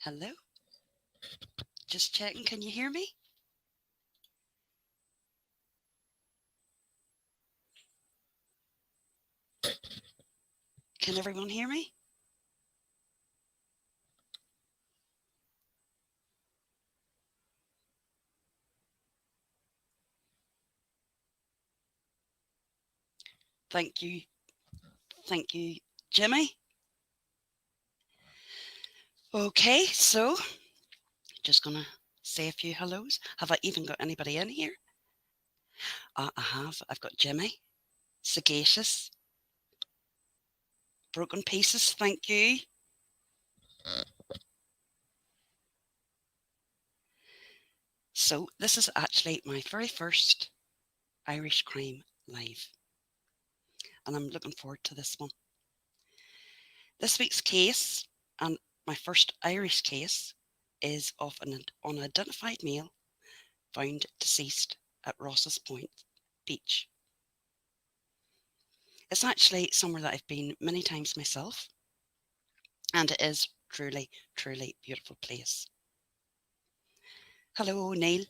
Hello? Just checking. Can you hear me? Can everyone hear me? Thank you. Thank you, Jimmy. Okay, so just going to say a few hellos. Have I even got anybody in here? I have. I've got Jimmy, Sagacious, Broken Pieces. Thank you. So this is actually my very first Irish crime live, and I'm looking forward to this one. This week's case, and my first Irish case, is of an unidentified male found deceased at Ross's Point Beach. It's actually somewhere that I've been many times myself, and it is truly, truly beautiful place. Hello, Neil.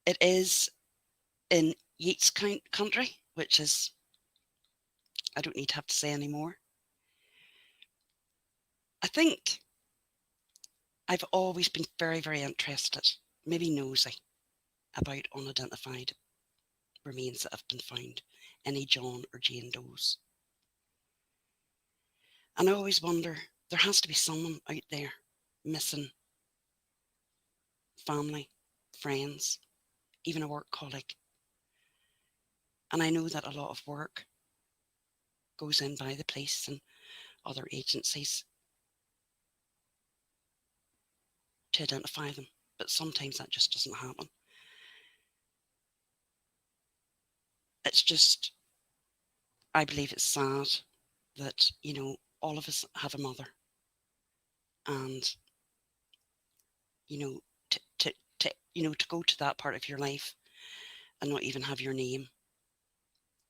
It is in Yeats country, which is, I don't need to have to say anymore. I think I've always been very, very interested, maybe nosy, about unidentified remains that have been found, any John or Jane Does. And I always wonder, there has to be someone out there missing, family, friends, even a work colleague. And I know that a lot of work goes in by the police and other agencies to identify them, but sometimes that just doesn't happen. It's just, I believe it's sad that, all of us have a mother, and, to go to that part of your life and not even have your name.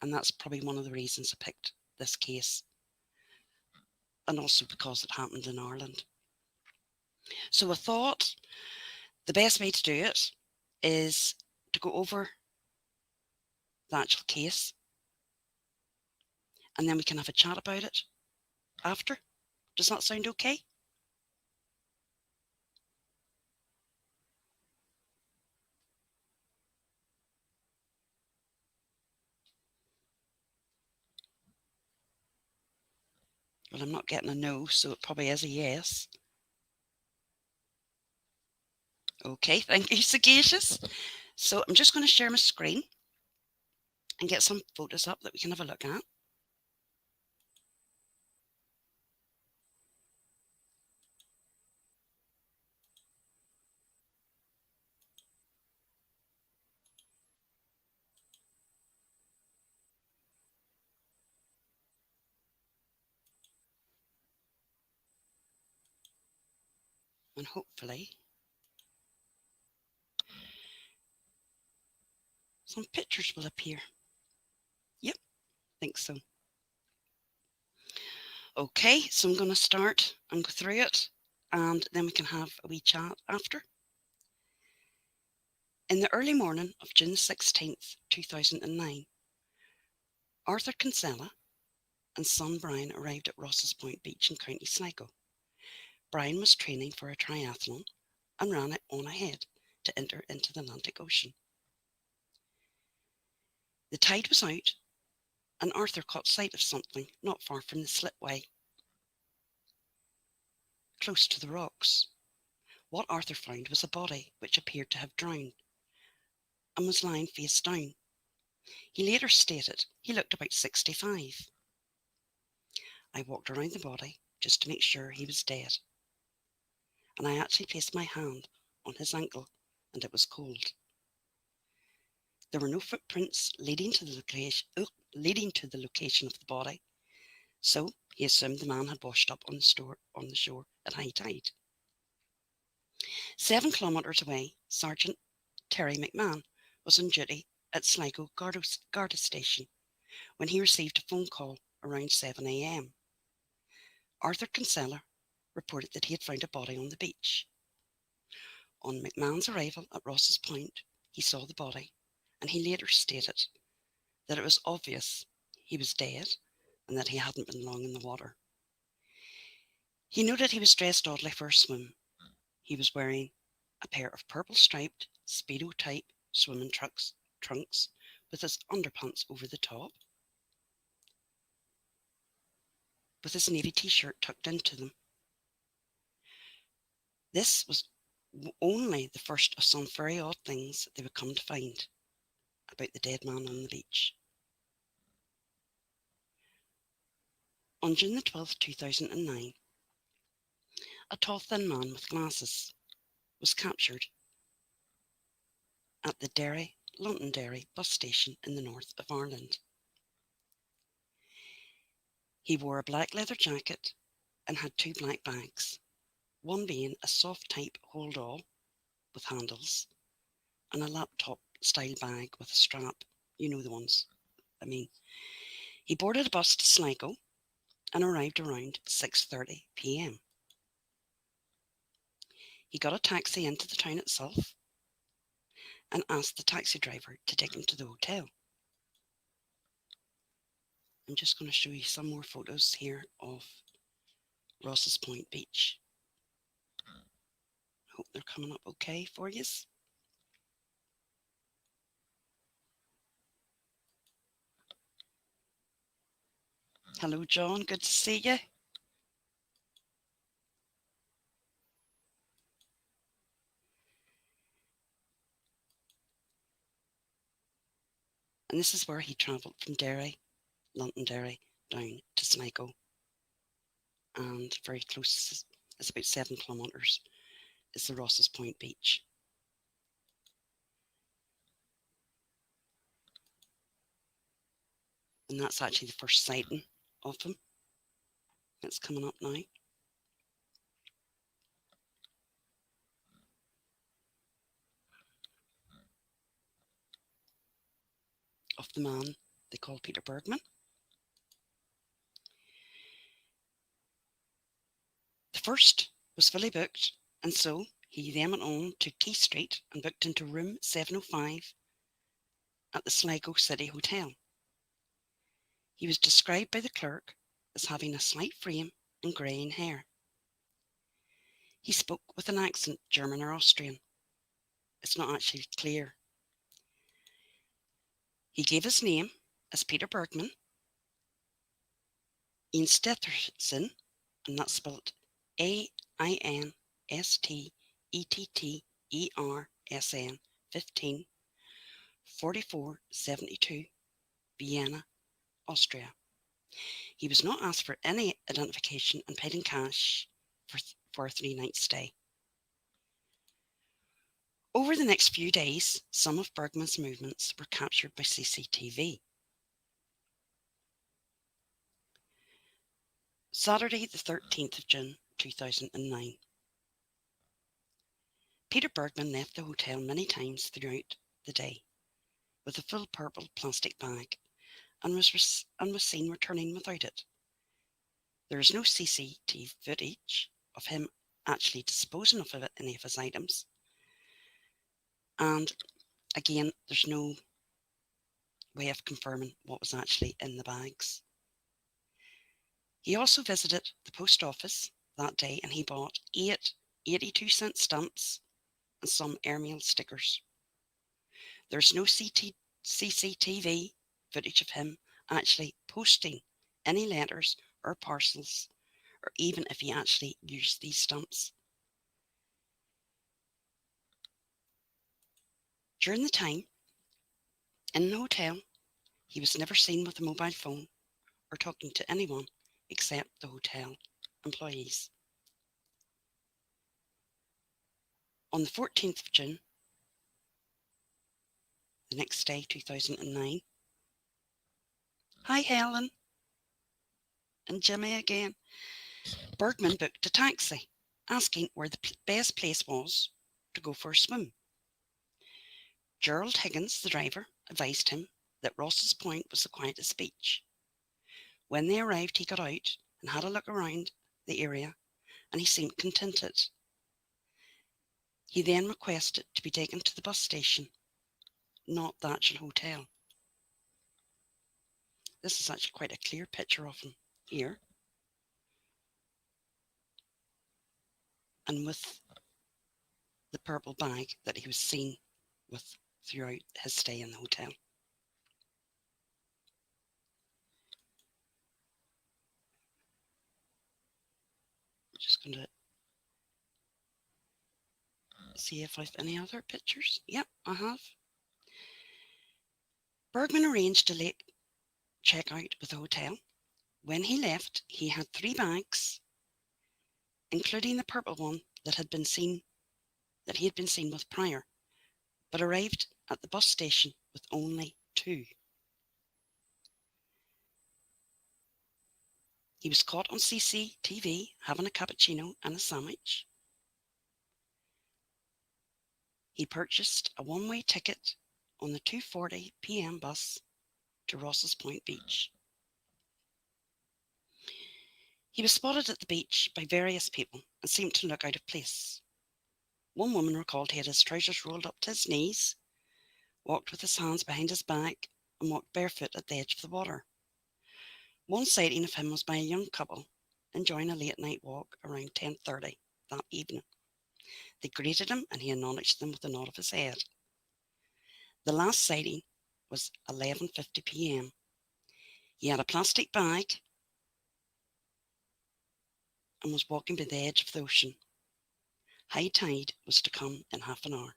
And that's probably one of the reasons I picked this case, and also because it happened in Ireland. So I thought the best way to do it is to go over the actual case, and then we can have a chat about it after. Does that sound okay? Well, I'm not getting a no, so it probably is a yes. Okay, thank you, Sagacious. So I'm just going to share my screen and get some photos up that we can have a look at. And hopefully some pictures will appear. Yep, think so. Okay, so I'm going to start and go through it, and then we can have a wee chat after. In the early morning of June 16th, 2009, Arthur Kinsella and son Brian arrived at Ross's Point Beach in County Sligo. Brian was training for a triathlon and ran it on ahead to enter into the Atlantic Ocean. The tide was out, and Arthur caught sight of something not far from the slipway, close to the rocks. What Arthur found was a body which appeared to have drowned and was lying face down. He later stated he looked about 65. I walked around the body just to make sure he was dead, and I actually placed my hand on his ankle, and it was cold. There were no footprints leading to the location of the body, so he assumed the man had washed up on the shore at high tide. 7 kilometres away, Sergeant Terry McMahon was on duty at Sligo Garda Station when he received a phone call around 7 a.m. Arthur Kinsella reported that he had found a body on the beach. On McMahon's arrival at Ross's Point, he saw the body, and he later stated that it was obvious he was dead and that he hadn't been long in the water. He noted he was dressed oddly for a swim. He was wearing a pair of purple striped Speedo type swimming trunks with his underpants over the top, with his navy t-shirt tucked into them. This was only the first of some very odd things they would come to find about the dead man on the beach. On June the 12th, 2009, a tall, thin man with glasses was captured at the Londonderry bus station in the north of Ireland. He wore a black leather jacket and had two black bags, one being a soft type hold-all with handles and a laptop style bag with a strap. You know the ones I mean. He boarded a bus to Sligo and arrived around 6:30 p.m. He got a taxi into the town itself and asked the taxi driver to take him to the hotel. I'm just going to show you some more photos here of Ross's Point Beach. Hope they're coming up okay for you. Hello, John. Good to see you. And this is where he travelled from Londonderry, down to Sligo. And very close, it's about 7 kilometres, is the Ross's Point Beach. And that's actually the first sighting of him. It's coming up now. Of the man they call Peter Bergmann. The first was fully booked, and so he then went on to Quay Street and booked into room 705 at the Sligo City Hotel. He was described by the clerk as having a slight frame and greying hair. He spoke with an accent, German or Austrian. It's not actually clear. He gave his name as Peter Bergmann, Einstettlersen, and that's spelled Ainstettersen, 15, 4472, Vienna, Austria. He was not asked for any identification and paid in cash for a 3-night stay. Over the next few days, some of Bergmann's movements were captured by CCTV. Saturday the 13th of June 2009. Peter Bergmann left the hotel many times throughout the day with a full purple plastic bag and was seen returning without it. There is no CCTV footage of him actually disposing of any of his items. And again, there's no way of confirming what was actually in the bags. He also visited the post office that day and he bought 8 82-cent stamps and some airmail stickers. There's no CCTV footage of him actually posting any letters or parcels, or even if he actually used these stamps. During the time in the hotel, he was never seen with a mobile phone or talking to anyone except the hotel employees. On the 14th of June, the next day, 2009, hi Helen and Jimmy again, Bergmann booked a taxi, asking where the best place was to go for a swim. Gerald Higgins, the driver, advised him that Ross's Point was the quietest beach. When they arrived, he got out and had a look around the area and he seemed contented. He then requested to be taken to the bus station, not the actual hotel. This is actually quite a clear picture of him here. And with the purple bag that he was seen with throughout his stay in the hotel. I'm just going to see if I've any other pictures. Yep, I have. Bergmann arranged a late checkout with the hotel. When he left, he had 3 bags, including the purple one that he had been seen with prior, but arrived at the bus station with only 2. He was caught on CCTV having a cappuccino and a sandwich. He purchased a one-way ticket on the 2:40 p.m. bus to Ross's Point Beach. He was spotted at the beach by various people and seemed to look out of place. One woman recalled he had his trousers rolled up to his knees, walked with his hands behind his back, and walked barefoot at the edge of the water. One sighting of him was by a young couple enjoying a late night walk around 10:30 that evening. They greeted him and he acknowledged them with a nod of his head. The last sighting was 11:50 p.m. He had a plastic bag and was walking by the edge of the ocean. High tide was to come in half an hour.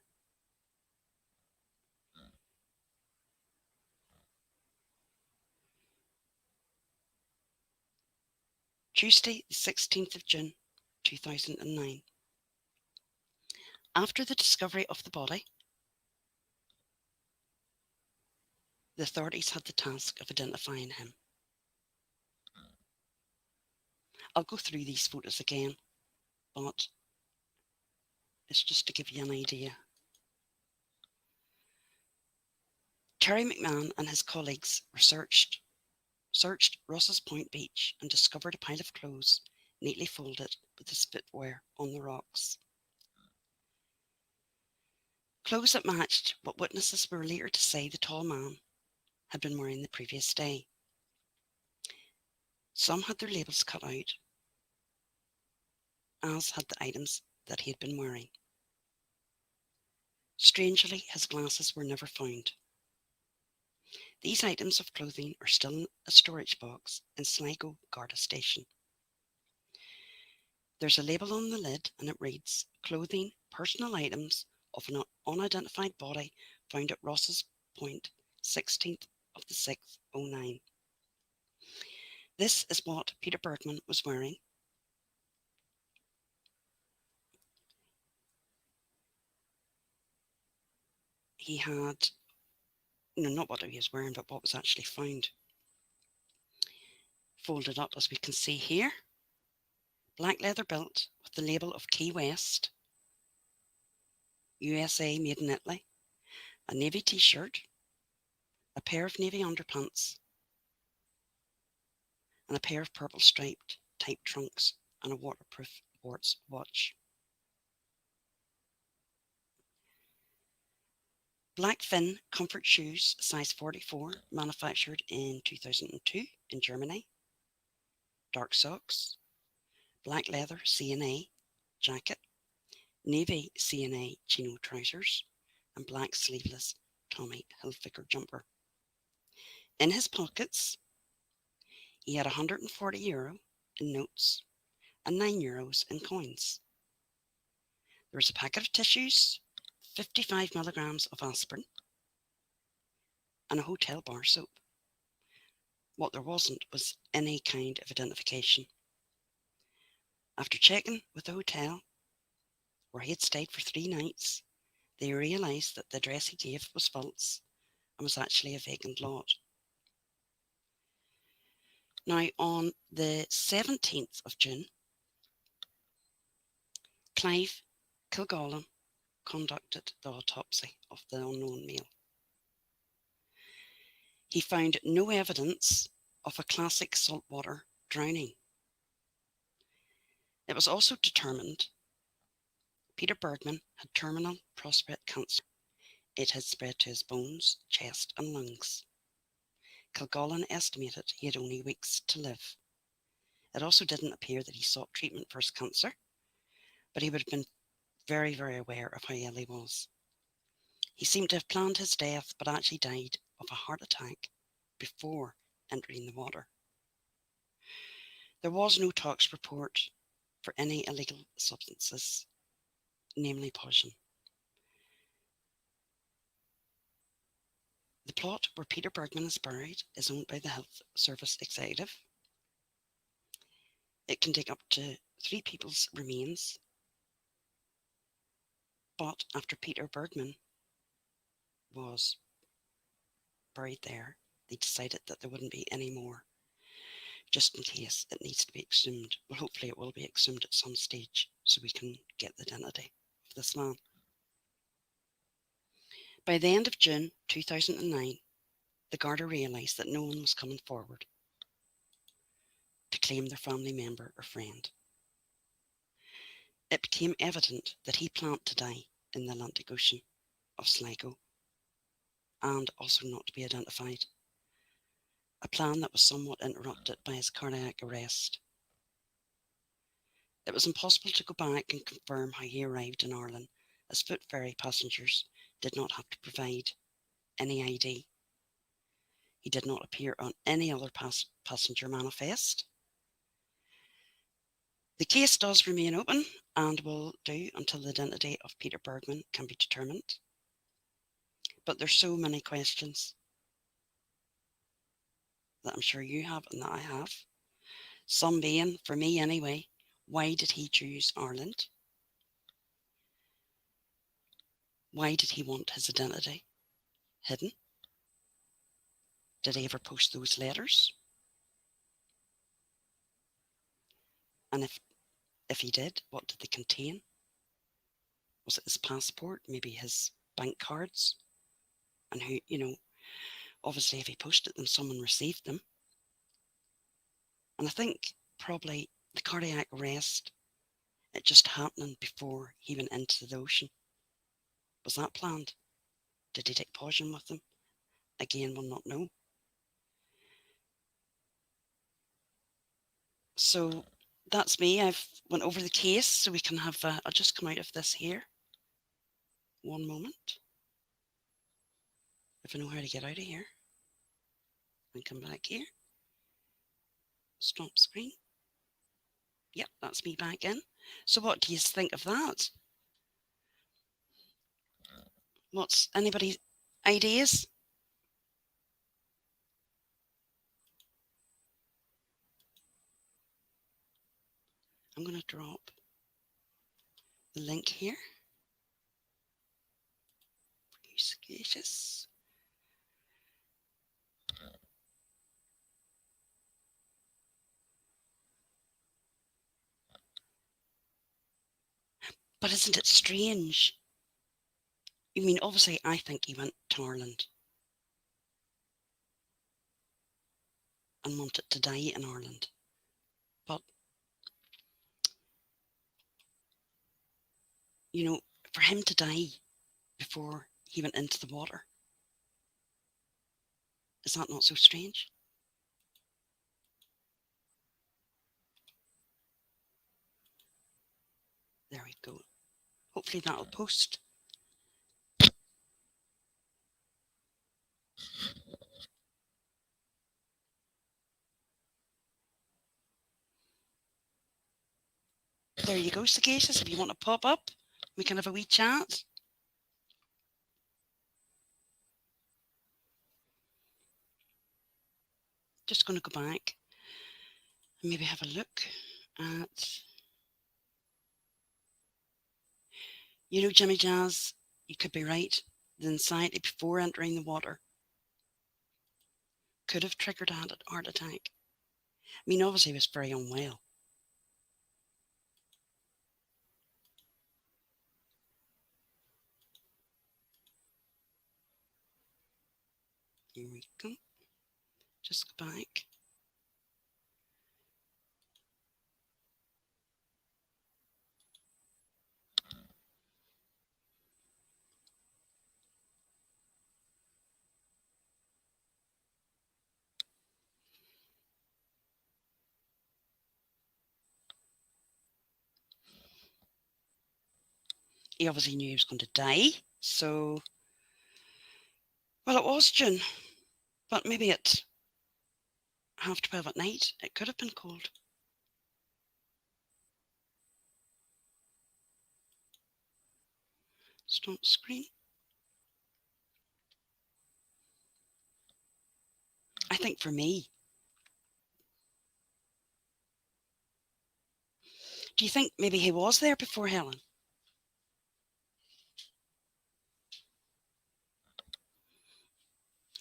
Tuesday, the 16th of June, 2009. After the discovery of the body, the authorities had the task of identifying him. I'll go through these photos again, but it's just to give you an idea. Terry McMahon and his colleagues searched Ross's Point Beach and discovered a pile of clothes neatly folded with his footwear on the rocks. Clothes that matched what witnesses were later to say the tall man had been wearing the previous day. Some had their labels cut out, as had the items that he had been wearing. Strangely, his glasses were never found. These items of clothing are still in a storage box in Sligo Garda Station. There's a label on the lid and it reads, "Clothing, personal items of an unidentified body found at Ross's Point, 16th of the 6th, 09. This is what Peter Bergmann was wearing. He had, not what he was wearing, but what was actually found. Folded up, as we can see here. Black leather belt with the label of Key West, USA, made in Italy. A navy t-shirt, a pair of navy underpants, and a pair of purple striped type trunks and a waterproof quartz watch. Black Fin comfort shoes, size 44, manufactured in 2002 in Germany. Dark socks, black leather CNA jacket, navy CNA chino trousers, and black sleeveless Tommy Hilfiger jumper. In his pockets, he had €140 in notes and €9 in coins. There was a packet of tissues, 55 milligrams of aspirin, and a hotel bar soap. What there wasn't was any kind of identification. After checking with the hotel, where he had stayed for 3 nights, they realised that the address he gave was false and was actually a vacant lot. Now, on the 17th of June, Clive Kilgallen conducted the autopsy of the unknown male. He found no evidence of a classic saltwater drowning. It was also determined Peter Bergmann had terminal prostate cancer. It had spread to his bones, chest and lungs. Kilgallen estimated he had only weeks to live. It also didn't appear that he sought treatment for his cancer, but he would have been very, very aware of how ill he was. He seemed to have planned his death, but actually died of a heart attack before entering the water. There was no tox report for any illegal substances, namely poison. The plot where Peter Bergmann is buried is owned by the Health Service executive. It can dig up to 3 people's remains, but after Peter Bergmann was buried there, they decided that there wouldn't be any more, just in case it needs to be exhumed. Well, hopefully it will be exhumed at some stage so we can get the identity of this man. By the end of June 2009, the Garda realised that no one was coming forward to claim their family member or friend. It became evident that he planned to die in the Atlantic Ocean of Sligo and also not to be identified, a plan that was somewhat interrupted by his cardiac arrest. It was impossible to go back and confirm how he arrived in Ireland, as foot ferry passengers did not have to provide any ID. He did not appear on any other passenger manifest. The case does remain open and will do until the identity of Peter Bergmann can be determined. But there's so many questions that I'm sure you have and that I have. Some being, for me anyway, why did he choose Ireland? Why did he want his identity hidden? Did he ever post those letters? And if he did, what did they contain? Was it his passport? Maybe his bank cards? And who, obviously if he posted them, someone received them. And I think probably the cardiac arrest, it just happening before he went into the ocean. Was that planned? Did he take poison with him? Again, we'll not know. So that's me. I've went over the case, so we can have, I'll just come out of this here. One moment. If I know how to get out of here. And come back here. Stop screen. Yep, that's me back in. So what do you think of that? What's anybody's ideas? I'm going to drop the link here. Sagacious. But isn't it strange? I mean, obviously, I think he went to Ireland and wanted to die in Ireland. But, for him to die before he went into the water, is that not so strange? There we go. Hopefully that'll post. There you go, Sagacious. If you want to pop up, we can have a wee chat. Just going to go back and maybe have a look at, Jimmy Jazz, you could be right. The anxiety before entering the water could have triggered a heart attack. I mean, obviously he was very unwell. Here we go. Just go back. he obviously knew he was going to die. So, well, it was June, but maybe at 12:30 at night, it could have been cold. Don't scream. I think for me, do you think maybe he was there before Helen?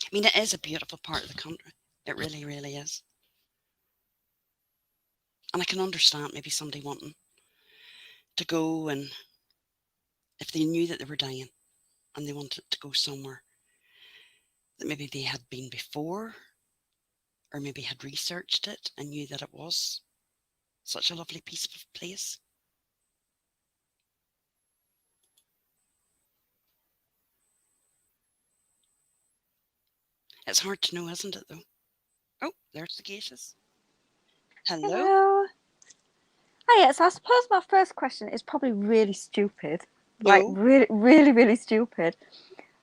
I mean, it is a beautiful part of the country. It really, really is. And I can understand maybe somebody wanting to go, and if they knew that they were dying and they wanted to go somewhere that maybe they had been before, or maybe had researched it and knew that it was such a lovely, peaceful place. It's hard to know, isn't it, though? Oh, there's the cases. Hello? Hello. Hiya, so I suppose my first question is probably really stupid. Like, Oh, really, really, really stupid.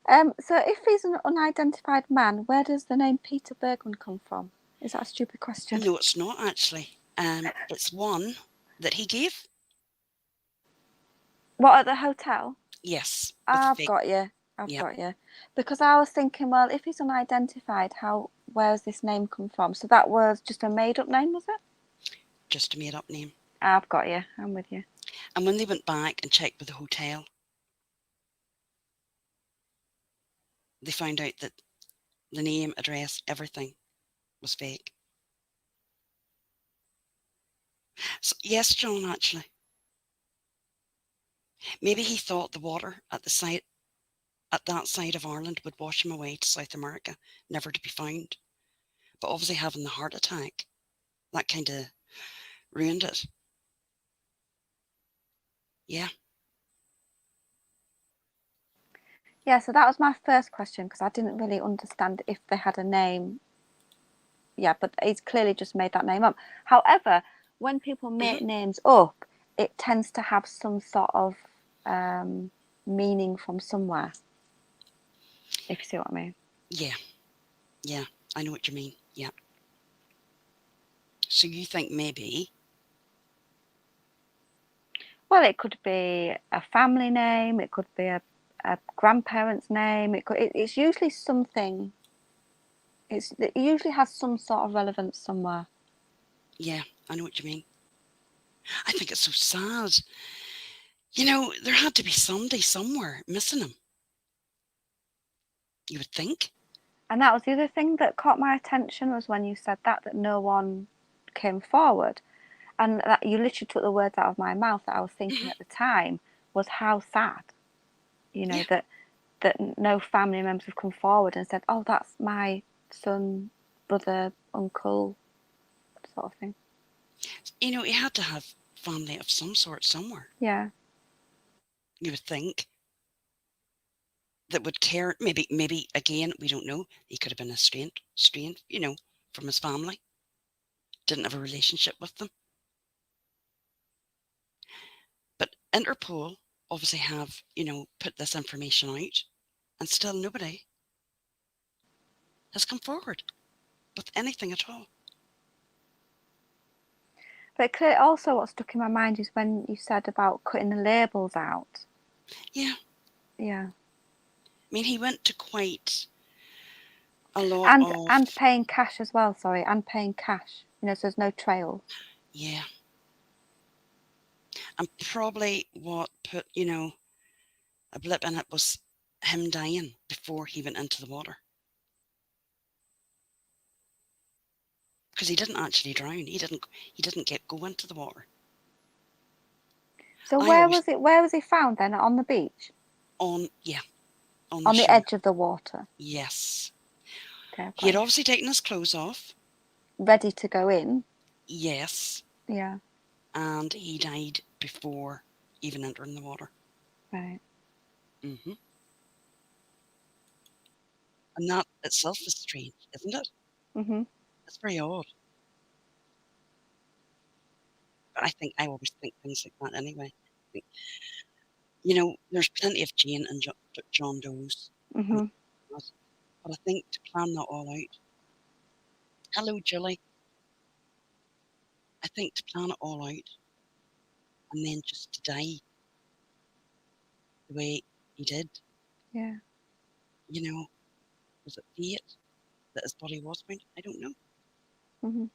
So if he's an unidentified man, where does the name Peter Bergmann come from? Is that a stupid question? no, it's not actually. It's one that he gave. What, at the hotel? Yes, with the I've fake. got you. I've Yep, got you. Because I was thinking, well, if he's unidentified, where has this name come from? So that was just a made-up name, was it? just a made-up name. I've got you. I'm with you. And when they went back and checked with the hotel, they found out that the name, address, everything was fake. So, yes, John, actually. Maybe he thought the water at that side of Ireland would wash him away to South America, never to be found. But obviously having the heart attack, that kind of ruined it. Yeah. Yeah, so that was my first question because I didn't really understand if they had a name. Yeah, but he's clearly just made that name up. However, when people make names up, it tends to have some sort of meaning from somewhere, if you see what I mean. Yeah. Yeah. I know what you mean. Yeah. So you think maybe. Well, it could be a family name, it could be a grandparent's name, it's usually something, it usually has some sort of relevance somewhere. Yeah, I know what you mean. I think it's so sad. You know, there had to be somebody somewhere missing him. You would think. And that was the other thing that caught my attention was when you said that no one came forward. And that you literally took the words out of my mouth that I was thinking at the time was how sad, Yeah. that no family members have come forward and said, oh, that's my son, brother, uncle, sort of thing. You know, he had to have family of some sort somewhere. Yeah. You would think that would care. Maybe again, we don't know. He could have been estranged, from his family. Didn't have a relationship with them. But Interpol obviously have, put this information out, and still nobody has come forward with anything at all. But also what stuck in my mind is when you said about cutting the labels out. Yeah. Yeah. I mean, he went to quite a lot of. And paying cash as well, sorry, and paying cash. So there's no trail. Yeah. And probably what put, a blip in it was him dying before he went into the water. Because he didn't actually drown. He didn't go into the water. So I always where was he found then? On the beach? on the On the shore. edge of the water. Yes. Okay, He had obviously taken his clothes off. Ready to go in. Yes. Yeah. And he died before even entering the water. Right. And that itself is strange, isn't it? It's very odd. But I always think things like that anyway. You know, there's plenty of Jane and John Doe's, and Mhm. but I think to plan that all out. Hello, Julie. I think to plan it all out and then just to die the way he did. Yeah. You know, was it fate that his body was found? I don't know. Mhm.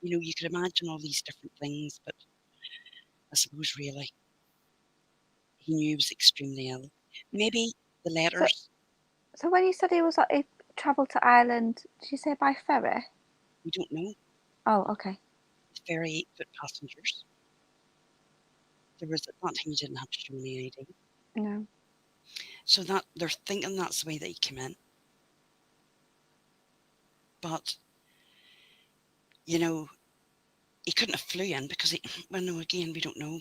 You know, you could imagine all these different things, but I suppose really he knew he was extremely ill. Maybe the So, letters, so when you said he travelled to Ireland, did you say by ferry? we don't know. Oh, okay. The ferry 8-foot passengers. There was at that time you didn't have to show any ID. No. So that they're thinking that's the way that he came in. But, you know, he couldn't have flew in because well no, again we don't know.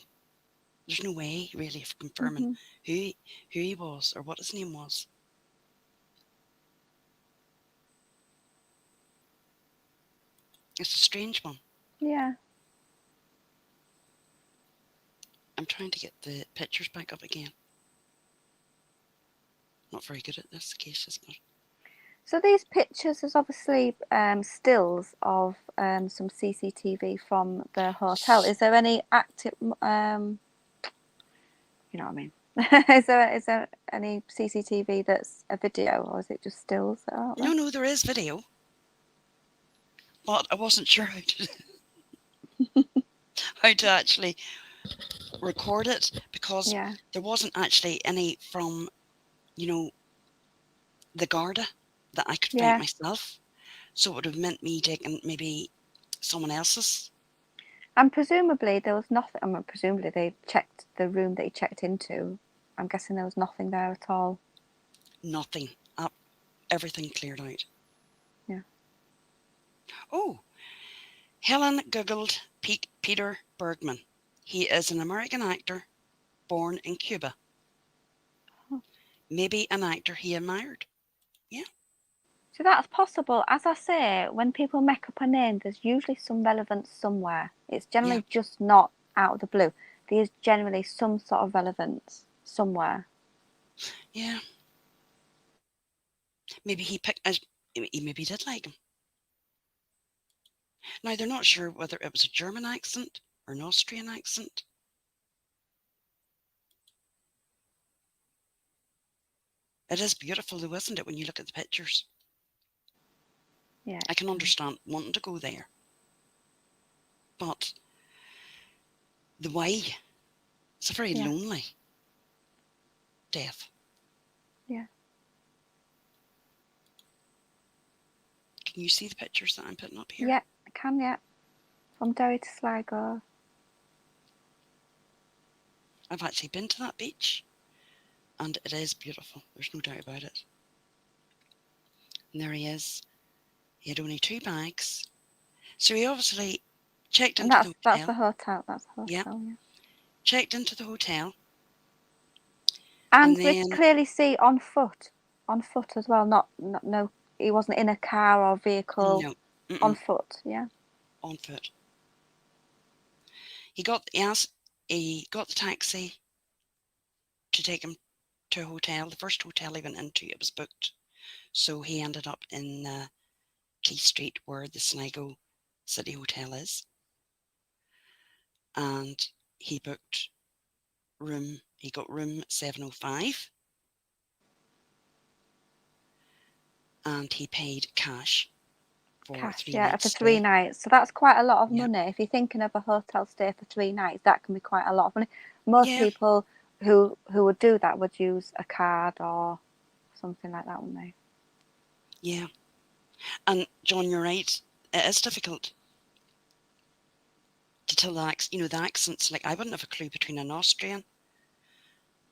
There's no way really of confirming Mhm. who he was or what his name was. It's a strange one. Yeah. I'm trying to get the pictures back up again. Not very good at this, Acacia's not. So these pictures is obviously stills of some CCTV from the hotel. Is there any active, you know what I mean? Is there any CCTV that's a video, or is it just stills that are out there? No, there is video, but I wasn't sure how to actually record it because Yeah. there wasn't actually any from, you know, the Garda that I could find Yeah. myself. So it would have meant me taking maybe someone else's. And presumably there was nothing. I mean, presumably they checked the room that he checked into. I'm guessing there was nothing there at all. Nothing. Up, everything cleared out. Yeah. Oh, Helen googled Peter Bergmann. He is an American actor born in Cuba. Oh. Maybe an actor he admired. Yeah. So that's possible. As I say, when people make up a name, there's usually some relevance somewhere. It's Yeah. generally just not out of the blue. There's generally some sort of relevance somewhere. Yeah. Maybe he picked. He maybe did like him. Now they're not sure whether it was a German accent or an Austrian accent. It is beautiful though, isn't it, when you look at the pictures? Yeah. I can understand wanting to go there. But the way, it's a very Yeah. lonely death. Yeah. Can you see the pictures that I'm putting up here? Yeah. I can. Yeah. From Derry to Sligo. I've actually been to that beach and it is beautiful. There's no doubt about it. And there he is. He had only 2 bags. So he obviously checked And into the that's the hotel. hotel. That's the Yeah. hotel. Yeah. Checked into the hotel. And And we then, clearly see on foot as well. Not no. He wasn't in a car or vehicle. no, On foot. Yeah. on foot. He got the taxi to take him to a hotel. The first hotel he went into, it was booked. So he ended up in Key Street where the Sligo City Hotel is. And he booked he got room 705. And he paid cash for a Cash, 3-night yeah, for 3 stay. nights. So that's quite a lot of Yeah. money. If you're thinking of a hotel stay for 3 nights, that can be quite a lot of money. Most Yeah. people who would do that would use a card or something like that, wouldn't they? Yeah. And John, you're right. It is difficult to tell the accents. Like I wouldn't have a clue between an Austrian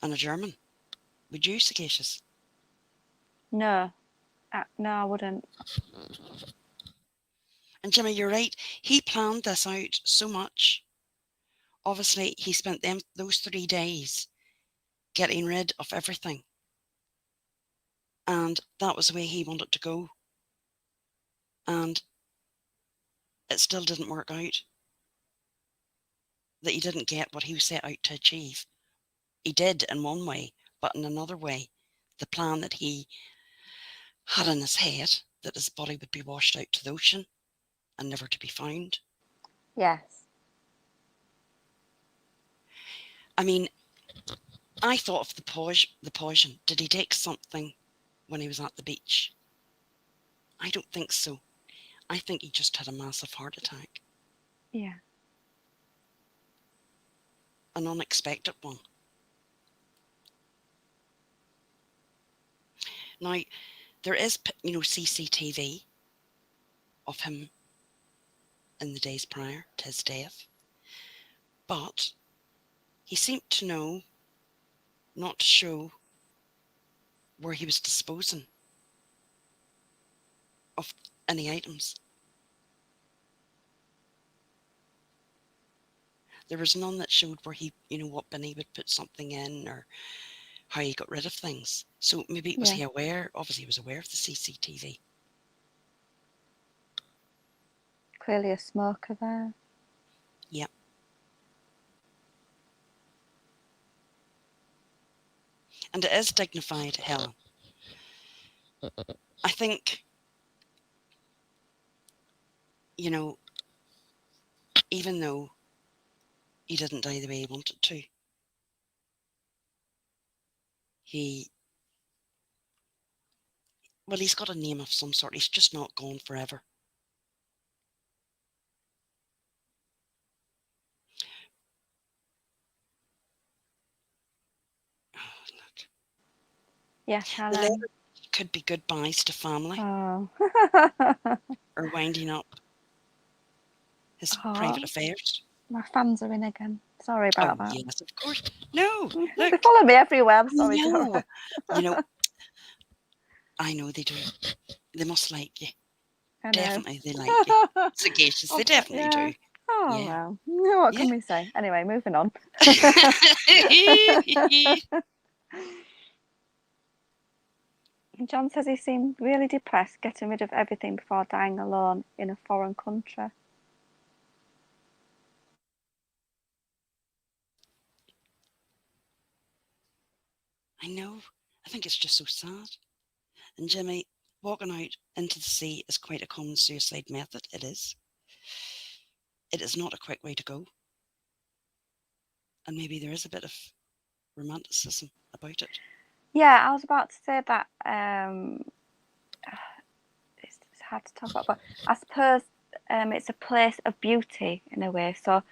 and a German. Would you, Sagacious? No, no, I wouldn't. And Jimmy, you're right. He planned this out so much. Obviously, he spent those 3 days getting rid of everything. And that was the way he wanted to go. And it still didn't work out. That he didn't get what he was set out to achieve. He did in one way, but in another way, the plan that he had in his head, that his body would be washed out to the ocean and never to be found. Yes. I mean, I thought of the poison. Did he take something when he was at the beach? I don't think so. I think he just had a massive heart attack. Yeah. An unexpected one. Now, there is, CCTV of him in the days prior to his death. But he seemed to know not to show where he was disposing of any items. There was none that showed where he, what bin he would put something in or how he got rid of things. So maybe was he aware? Obviously he was aware of the CCTV. Clearly a smoker there. Yep. And it is dignified, Helen. I think, even though he didn't die the way he wanted to, he's got a name of some sort. He's just not gone forever. Oh, look. Yes, Helen. The letter could be goodbyes to family. Oh. Or winding up his private affairs. My fans are in again. Sorry about that. Yes, of course. No, look. They follow me everywhere. I'm sorry, No. I know they do. They must like you. I know. Definitely they like you. Sagacious, they definitely do. Oh, yeah. Well. What can we say? Anyway, moving on. John says he seemed really depressed, getting rid of everything before dying alone in a foreign country. I know. I think it's just so sad. And Jimmy, walking out into the sea is quite a common suicide method. It is. It is not a quick way to go. And maybe there is a bit of romanticism about it. Yeah, I was about to say that it's hard to talk about, but I suppose it's a place of beauty in a way. So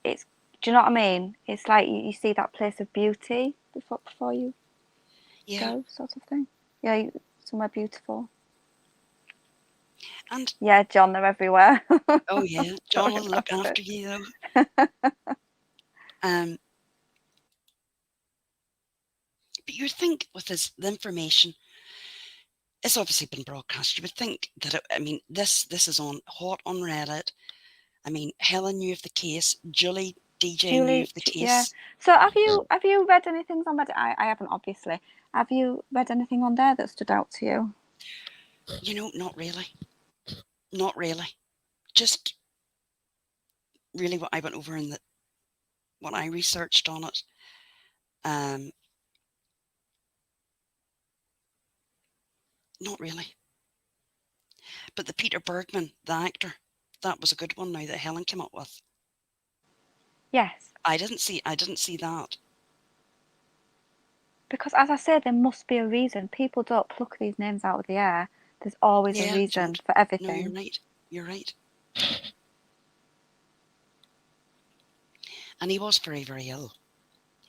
it's, do you know what I mean? It's like you see that place of beauty before you go, sort of thing. Yeah, somewhere beautiful. And yeah, John, they're everywhere. Oh yeah, John will look after you though. But you'd think with the information, it's obviously been broadcast. You would think that this is on hot on Reddit. I mean, Helen knew of the case. Julie knew of the case. Yeah. So have you read anything on Reddit? I haven't, obviously. Have you read anything on there that stood out to you? Not really. Not really. Just really what I went over in what I researched on it. Not really. But the Peter Bergmann, the actor, that was a good one now that Helen came up with. Yes. I didn't see that. Because as I say, there must be a reason. People don't pluck these names out of the air. There's always a reason for everything. No, you're right. And he was very, very ill.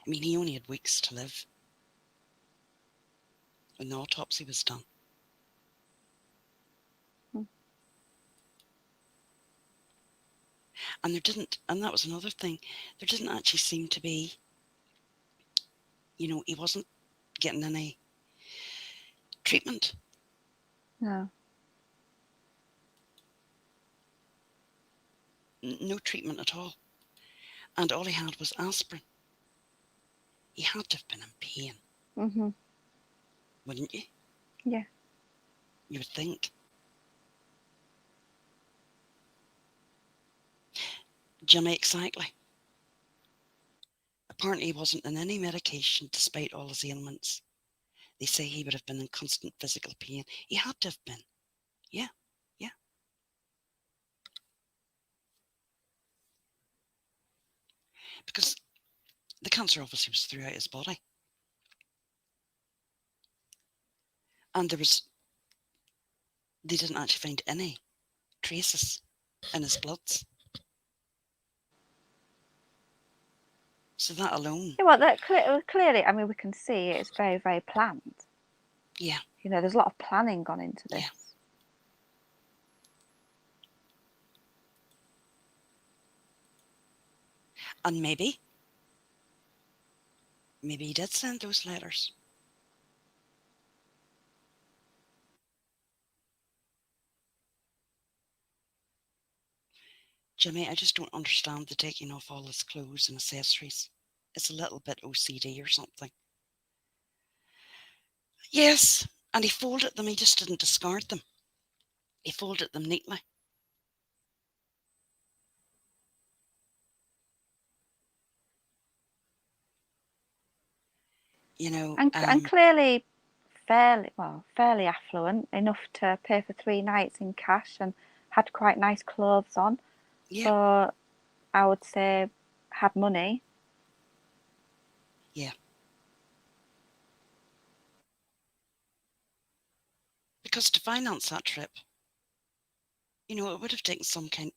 I mean, he only had weeks to live when the autopsy was done. And that was another thing, there didn't actually seem to be, he wasn't getting any treatment. No. No treatment at all. And all he had was aspirin. He had to have been in pain. Mm-hmm. Wouldn't you? Yeah. You would think. You would think. And he was very, very ill. I mean, he only had weeks to live when the autopsy was done. And that was another thing, there didn't actually seem to be, he wasn't getting any treatment. No treatment at all. And all he had was aspirin. He had to have been in pain. Wouldn't you? You would think. Jimmy, exactly. Apparently he wasn't on any medication despite all his ailments. They say he would have been in constant physical pain. He had to have been. Yeah, yeah. Because the cancer obviously was throughout his body. And they didn't actually find any traces in his bloods. So that alone. Yeah, well, that clearly, I mean, we can see it's very, very planned. Yeah. You know, there's a lot of planning gone into this. Yeah. And maybe he did send those letters. Jimmy, I just don't understand the taking off all his clothes and accessories. It's a little bit OCD or something. Yes, and he folded them. He just didn't discard them. He folded them neatly. You know, and clearly fairly affluent, enough to pay for 3 nights in cash, and had quite nice clothes on. yeah, So I would say had money. yeah. Because to finance that trip, you know, it would have taken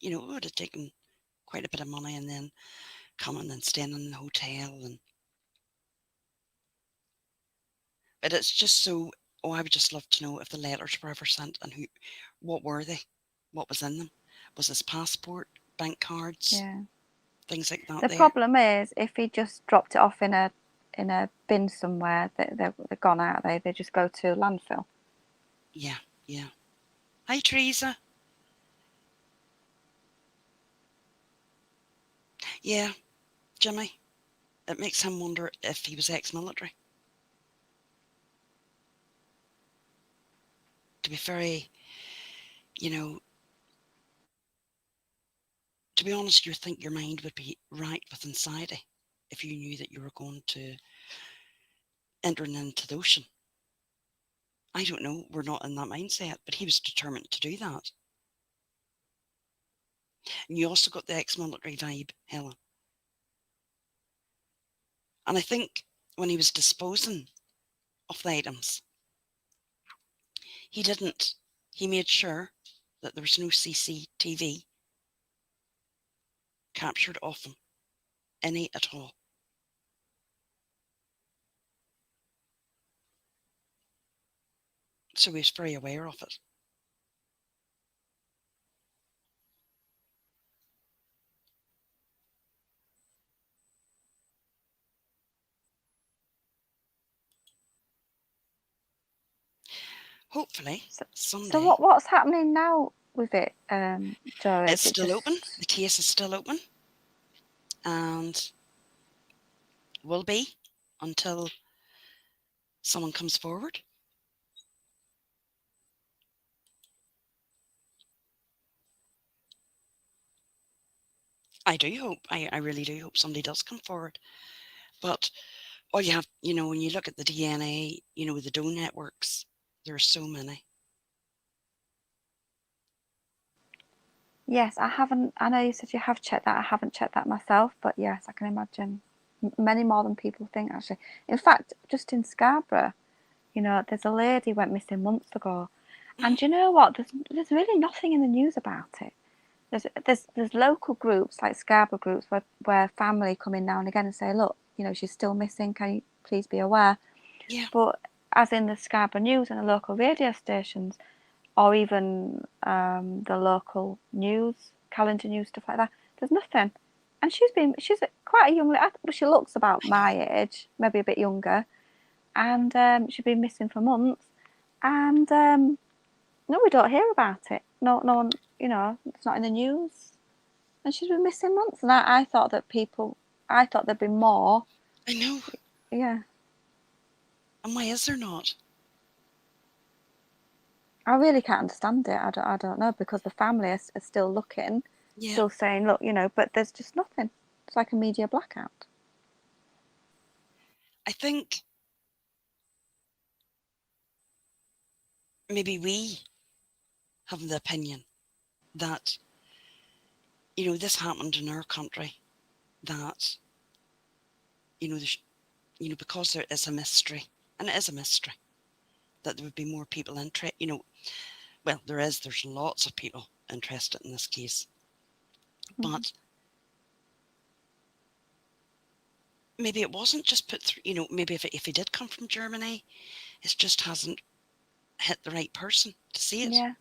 it would have taken quite a bit of money, and then coming and staying in the hotel, but it's just so. Oh, I would just love to know if the letters were ever sent and what were they, what was in them, was his passport, bank cards, Yeah. things like that. The problem is if he just dropped it off in a bin somewhere, they're gone out. They just go to landfill. Yeah, yeah. Hi, Teresa. Yeah, Jimmy. It makes him wonder if he was ex-military. To be very, you know, to be honest, you think your mind would be right with anxiety if you knew that you were going to entering into the ocean. I don't know. We're not in that mindset, but he was determined to do that. And you also got the ex-military vibe, Helen. And I think when he was disposing of the items, he didn't. He made sure that there was no CCTV captured of him, any at all. So he was very aware of it. Hopefully, someday. So what's happening now with it, Joe? It's still open. The case is still open, and will be until someone comes forward. I do hope. I really do hope somebody does come forward. But all you have, when you look at the DNA, the DOE networks, there are so many. Yes, I haven't. I know you said you have checked that. I haven't checked that myself, but yes, I can imagine many more than people think. Actually, in fact, just in Scarborough, there's a lady went missing months ago, and you know what? There's really nothing in the news about it. There's local groups like Scarborough groups where family come in now and again and say, look, she's still missing. Can you please be aware? Yeah. But as in the Scarborough News and the local radio stations, or even the local news, calendar news, stuff like that, there's nothing. And she's quite a young lady. She looks about my age, maybe a bit younger, and she's been missing for months. And no, we don't hear about it. No one, it's not in the news. And she's been missing months. And I thought there'd be more. I know. Yeah. And why is there not? I really can't understand it. I don't know, because the family are still looking. Yeah. still saying, look, but there's just nothing. It's like a media blackout. I think maybe we have the opinion that, this happened in our country, that, there's, because there is a mystery, and it is a mystery, that there would be more people interested, well, there's lots of people interested in this case, but maybe it wasn't just put through, maybe if he did come from Germany, it just hasn't hit the right person to see it. Yeah.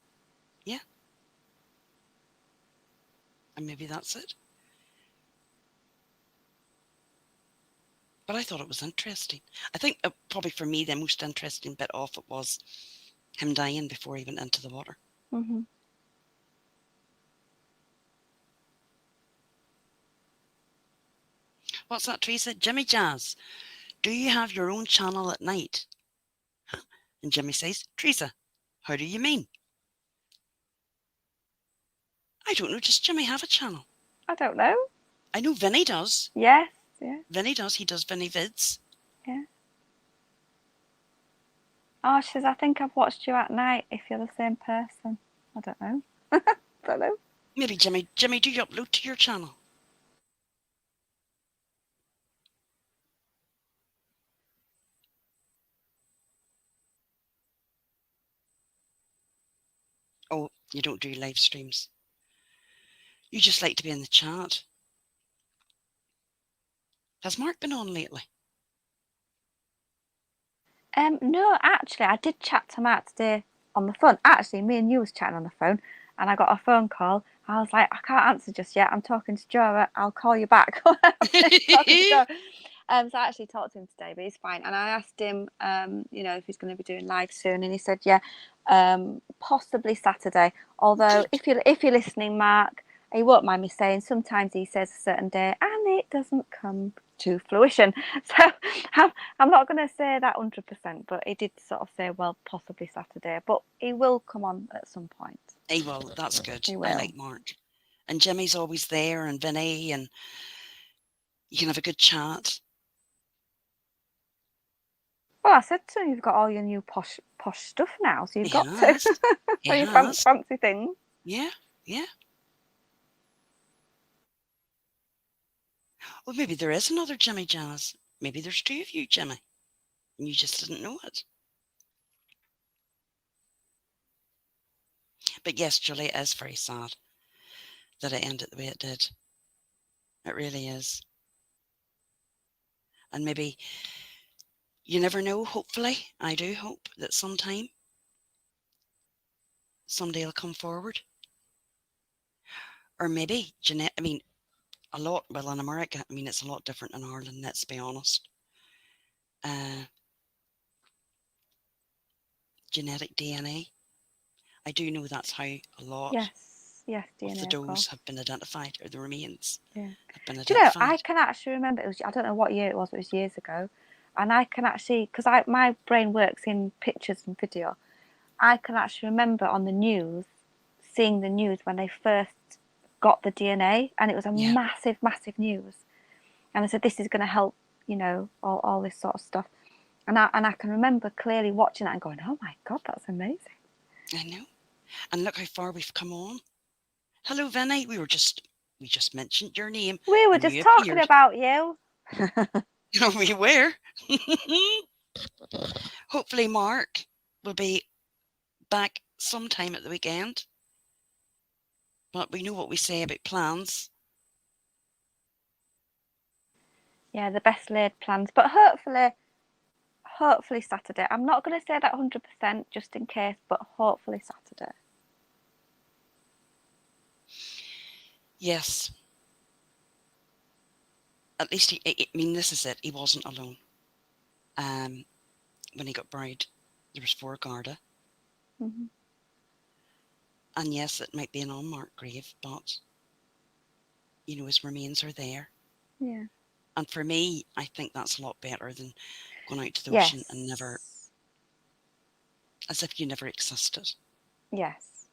Yeah. And maybe that's it. But I thought it was interesting. I think probably for me, the most interesting bit of it was him dying before he went into the water. Mm-hmm. What's that, Teresa? Jimmy Jazz, do you have your own channel at night? And Jimmy says, Teresa, how do you mean? I don't know, does Jimmy have a channel? I don't know. I know Vinny does. Yes. Yeah. Vinny does. He does Vinny vids. Yeah. Oh, she says, I think I've watched you at night if you're the same person. I don't know. Don't know. Maybe Jimmy, do you upload to your channel? Oh, you don't do live streams. You just like to be in the chat. Has Mark been on lately? No, actually, I did chat to Matt today on the phone. Actually, me and you was chatting on the phone, and I got a phone call. I was like, I can't answer just yet. I'm talking to Joe. I'll call you back. Talking to Joe. So I actually talked to him today, but he's fine. And I asked him, if he's going to be doing live soon, and he said, yeah, possibly Saturday. Although, if you're listening, Mark, he won't mind me saying sometimes he says a certain day and it doesn't come to fruition. So I'm not going to say that 100%, but he did sort of say, well, possibly Saturday, but he will come on at some point. He will. That's good. He will. I like Mark. And Jimmy's always there, and Vinny, and you can have a good chat. Well, I said to him, you've got all your new posh stuff now, so you've got to. He your has. fancy things. Yeah, yeah. Well, maybe there is another Jimmy Jazz. Maybe there's two of you, Jimmy, and you just didn't know it. But yes, Julie, it is very sad that it ended the way it did. It really is. And maybe, you never know, hopefully, I do hope that sometime somebody will come forward. Or maybe, Jeanette, a lot, well, in America, it's a lot different in Ireland, let's be honest. Genetic DNA. I do know that's how a lot yes, DNA, of the does have been identified, or the remains have been identified. Do you know, I can actually remember, I don't know what year it was years ago, and I can actually, because my brain works in pictures and video, I can actually remember on the news, seeing the news when they first got the DNA, and it was a massive news. And I said, this is going to help, all this sort of stuff. And I can remember clearly watching that and going, oh my God, that's amazing. I know. And look how far we've come on. Hello, Vinny. We just mentioned your name. We were just talking about you. We were. Hopefully Mark will be back sometime at the weekend. But we know what we say about plans. Yeah, the best laid plans. But hopefully Saturday. I'm not going to say that 100% just in case, but hopefully Saturday. Yes. At least this is it. He wasn't alone. When he got buried, there was 4 Garda. Mm-hmm. And yes, it might be an unmarked grave, but his remains are there. Yeah. And for me, I think that's a lot better than going out to the ocean and never, as if you never existed. Yes.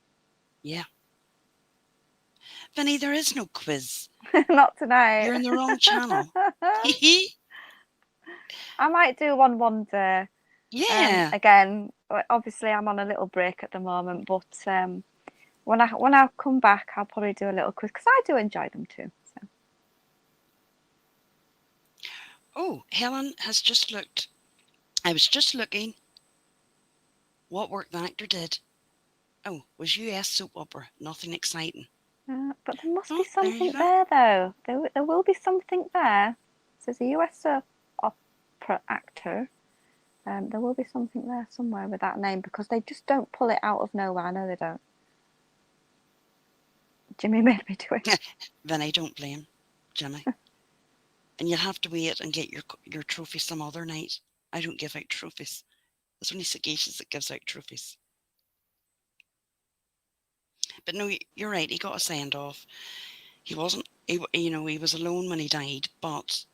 Yeah. Vinny, there is no quiz. Not tonight. You're in the wrong channel. Hee I might do one day. Yeah. Again, obviously I'm on a little break at the moment, but when I come back, I'll probably do a little quiz because I do enjoy them too. So. Oh, Helen has just looked. I was just looking what work the actor did. Oh, was US soap opera. Nothing exciting. But there must be Oh, there you something go. there, though. There will be something there. So there's a US soap opera actor. There will be something there somewhere with that name because they just don't pull it out of nowhere. I know they don't. Jimmy made me do it. Vinny, don't blame Jimmy. And you'll have to wait and get your trophy some other night. I don't give out trophies. There's only Sagacious that gives out trophies. But no, you're right. He got a send off. He wasn't. He was alone when he died, but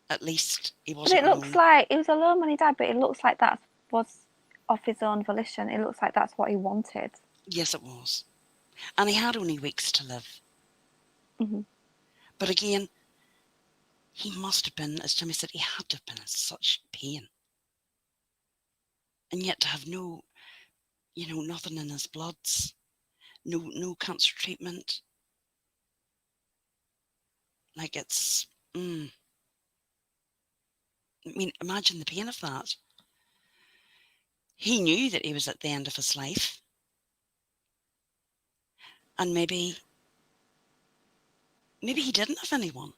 at least he But wasn't it looks alone. like he was alone when he died. But it looks like that was of his own volition. It looks like that's what he wanted. Yes, it was. And he had only weeks to live. Mm-hmm. But again, he must have been, as Jimmy said, he had to have been in such pain. And yet to have nothing in his bloods, no cancer treatment. Like it's, I mean, imagine the pain of that. He knew that he was at the end of his life. And maybe he didn't have anyone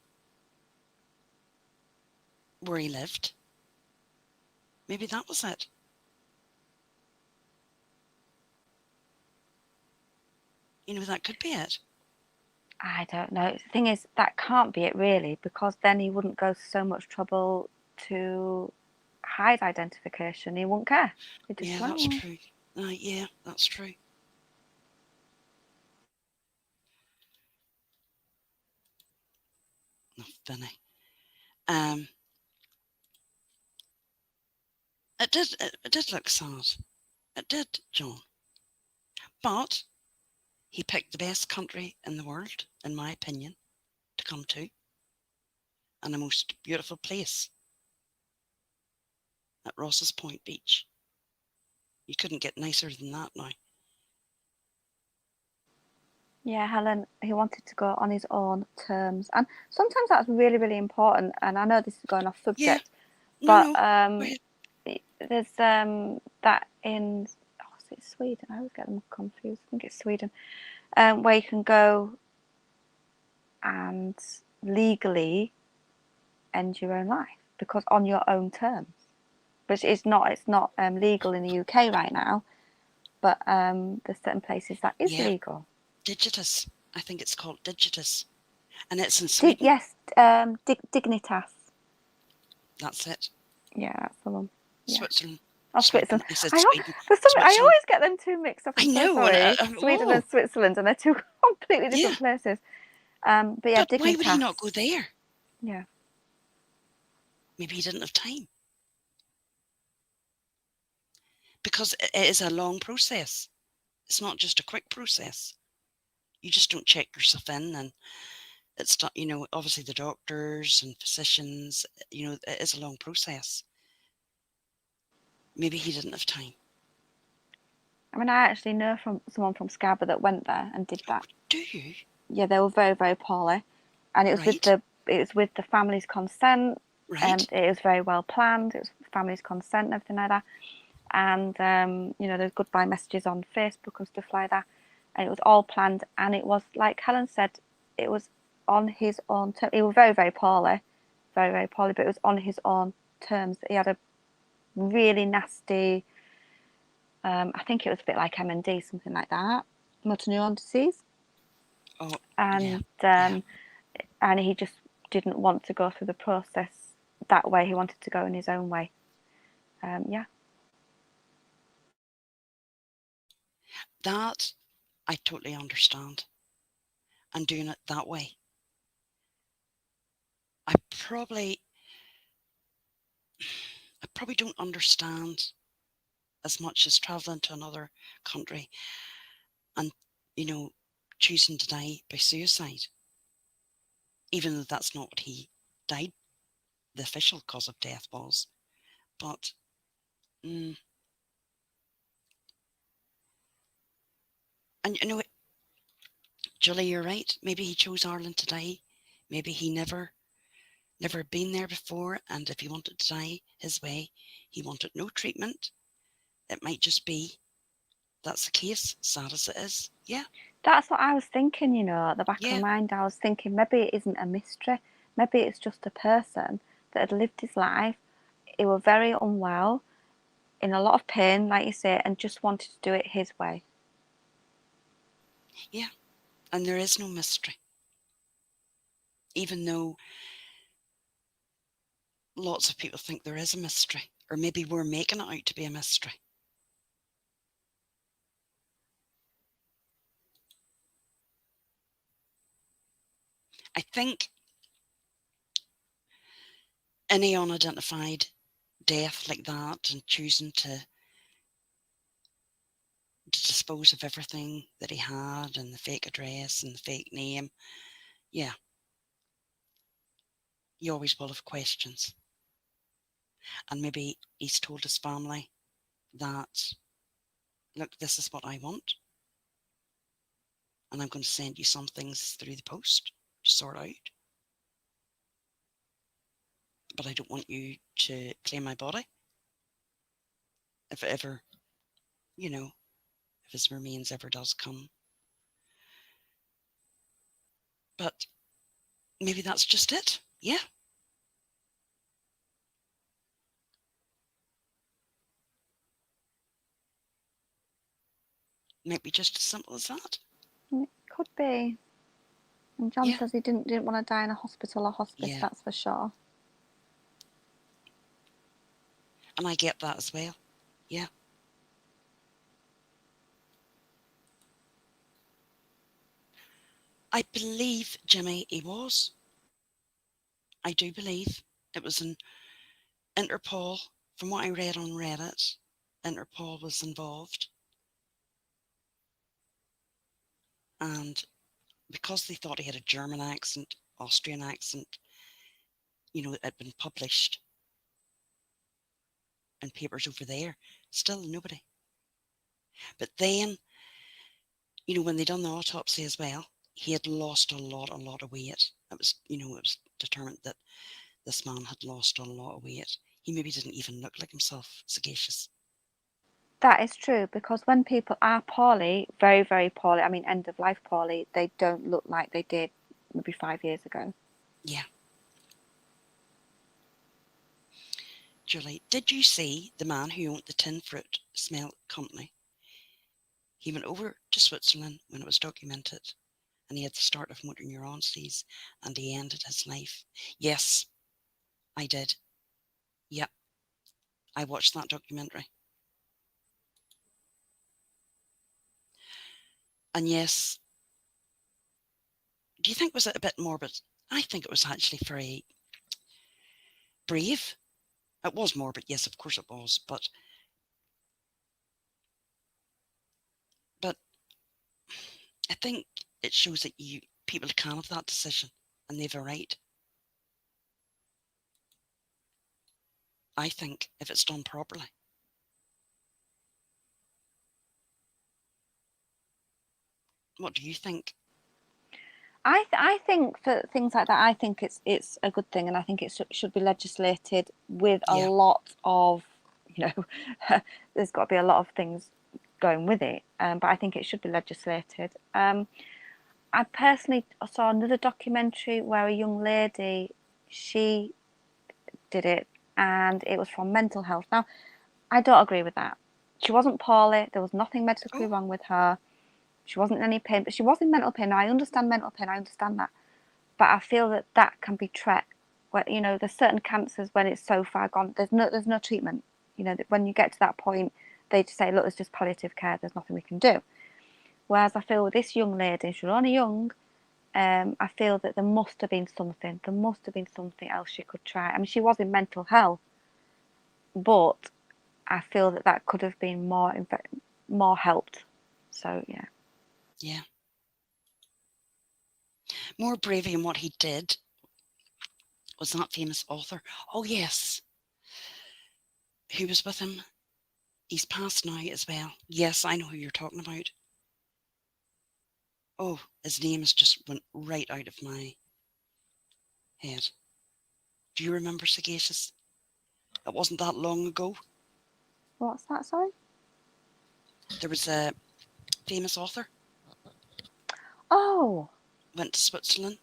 where he lived. Maybe that was it. That could be it. I don't know. The thing is, that can't be it really, because then he wouldn't go so much trouble to hide identification. He wouldn't care. Yeah, that's true. Yeah, that's true. Oh, Vinny. It did look sad. It did, John. But he picked the best country in the world, in my opinion, to come to, and the most beautiful place at Ross's Point Beach. You couldn't get nicer than that now. Yeah, Helen, he wanted to go on his own terms. And sometimes that's really, really important. And I know this is going off subject, but there's that in, is it Sweden? I always get them confused. I think it's Sweden, where you can go and legally end your own life because on your own terms. Which it's not legal in the UK right now, but there's certain places that is legal. Digitus. I think it's called Digitus. And it's in Sweden. Yes, Dignitas. That's it. Yeah, that's the one. Yeah. Switzerland. Oh, Switzerland. I said Sweden. I always get them two mixed up. I know. Sorry. Sweden and Switzerland, and they're two completely different places. But yeah, but why would he not go there? Yeah. Maybe he didn't have time. Because it is a long process. It's not just a quick process. You just don't check yourself in, and it's not, obviously the doctors and physicians, it is a long process. Maybe he didn't have time. I mean, I actually know from someone from Scarborough that went there and did that. Oh, do you? Yeah, they were very, very poorly, and it was with the family's consent. Right. And it was very well planned. It was family's consent and everything like that. And there's goodbye messages on Facebook and stuff like that. And it was all planned. And it was, like Helen said, it was on his own terms. He was very, very poorly, but it was on his own terms. He had a really nasty, I think it was a bit like MND, something like that, motor neuron disease. Oh, and and he just didn't want to go through the process that way. He wanted to go in his own way. That I totally understand. And doing it that way. I probably don't understand as much as traveling to another country and, choosing to die by suicide, even though that's not what he died, the official cause of death was. But and you know, Julie, you're right. Maybe he chose Ireland to die. Maybe he never been there before, and if he wanted to die his way, he wanted no treatment. It might just be that's the case, sad as it is. Yeah. That's what I was thinking, at the back of Yeah. my mind. I was thinking maybe it isn't a mystery. Maybe it's just a person that had lived his life. He was very unwell, in a lot of pain, like you say, and just wanted to do it his way. Yeah. And there is no mystery. Even though lots of people think there is a mystery, or maybe we're making it out to be a mystery. I think any unidentified death like that and choosing to dispose of everything that he had and the fake address and the fake name, yeah, you always will have questions. And maybe he's told his family that, look, this is what I want, and I'm going to send you some things through the post to sort out. But I don't want you to claim my body. If it ever, if his remains ever does come. But maybe that's just it. Yeah. Might be just as simple as that. It could be. And John says he didn't want to die in a hospital or hospice, that's for sure. And I get that as well. Yeah. I believe, Jimmy, he was. I do believe it was an Interpol. From what I read on Reddit, Interpol was involved. And because they thought he had a German accent, Austrian accent, it had been published in papers over there. Still nobody. But then, when they done the autopsy as well, he had lost a lot of weight. It was, it was determined that this man had lost a lot of weight. He maybe didn't even look like himself, sagacious. That is true, because when people are poorly, very, very poorly, I mean end of life poorly, they don't look like they did maybe 5 years ago. Yeah. Julie, did you see the man who owned the tin fruit smell company? He went over to Switzerland when it was documented, and he had the start of motor neuron disease, and he ended his life. Yes, I did. Yep. I watched that documentary. And yes, do you think was it a bit morbid? I think it was actually very brave. It was morbid, yes, of course it was, but I think it shows that people can have that decision and they've a right. I think if it's done properly. What do you think? I think for things like that, I think it's a good thing, and I think it should be legislated with a lot of, there's got to be a lot of things going with it, but I think it should be legislated. I personally saw another documentary where a young lady, she did it, and it was from mental health. Now, I don't agree with that. She wasn't poorly, there was nothing medically wrong with her. She wasn't in any pain, but she was in mental pain. Now, I understand mental pain, I understand that. But I feel that can be tracked. Where, there's certain cancers when it's so far gone, there's no treatment. When you get to that point, they just say, look, there's just palliative care, there's nothing we can do. Whereas I feel with this young lady, she was only young, I feel that there must have been something. There must have been something else she could try. I mean, she was in mental health, but I feel that could have been more helped. So, yeah. Yeah. More bravery in what he did was that famous author. Oh, yes. Who was with him? He's passed now as well. Yes, I know who you're talking about. Oh, his name has just went right out of my head. Do you remember, Sagacious? It wasn't that long ago. What's that, sorry? There was a famous author, Oh, went to Switzerland.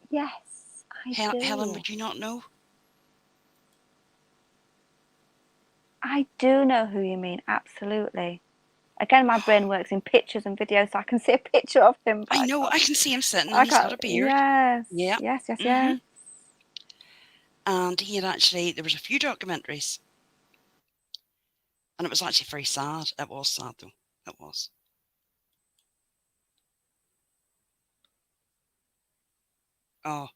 yes, I do. Helen, would you not know? I do know who you mean, absolutely. Again, my brain works in pictures and videos, so I can see a picture of him. But I know, I can see him sitting and I he's got can't. a beard. Yes, Yeah. yes, yes, Mhm. yes. And he had actually, there was a few documentaries. And it was actually very sad. It was sad, though. It was. Oh,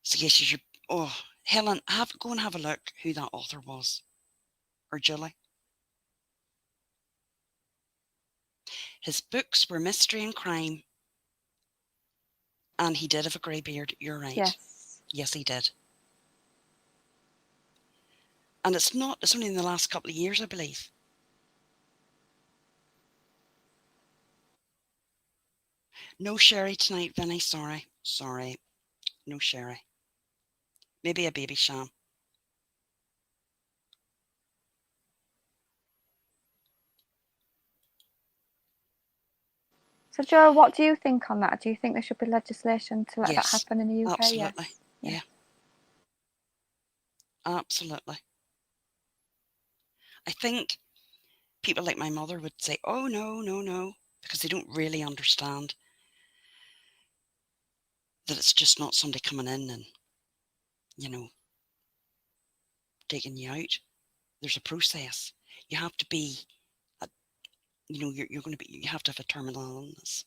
so yes, you should. Oh, Helen, go and have a look who that author was, or Julie. His books were mystery and crime, and he did have a grey beard. You're right. Yes. Yes, he did. And it's only in the last couple of years, I believe. No sherry tonight, Vinny. Sorry. No sherry. Maybe a baby sham. So, Joe, what do you think on that? Do you think there should be legislation to let that happen in the UK? Absolutely. Yes. Yeah. Absolutely. I think people like my mother would say, oh, no, because they don't really understand that it's just not somebody coming in and, taking you out. There's a process. You have to be, you're going to be, you have to have a terminal illness.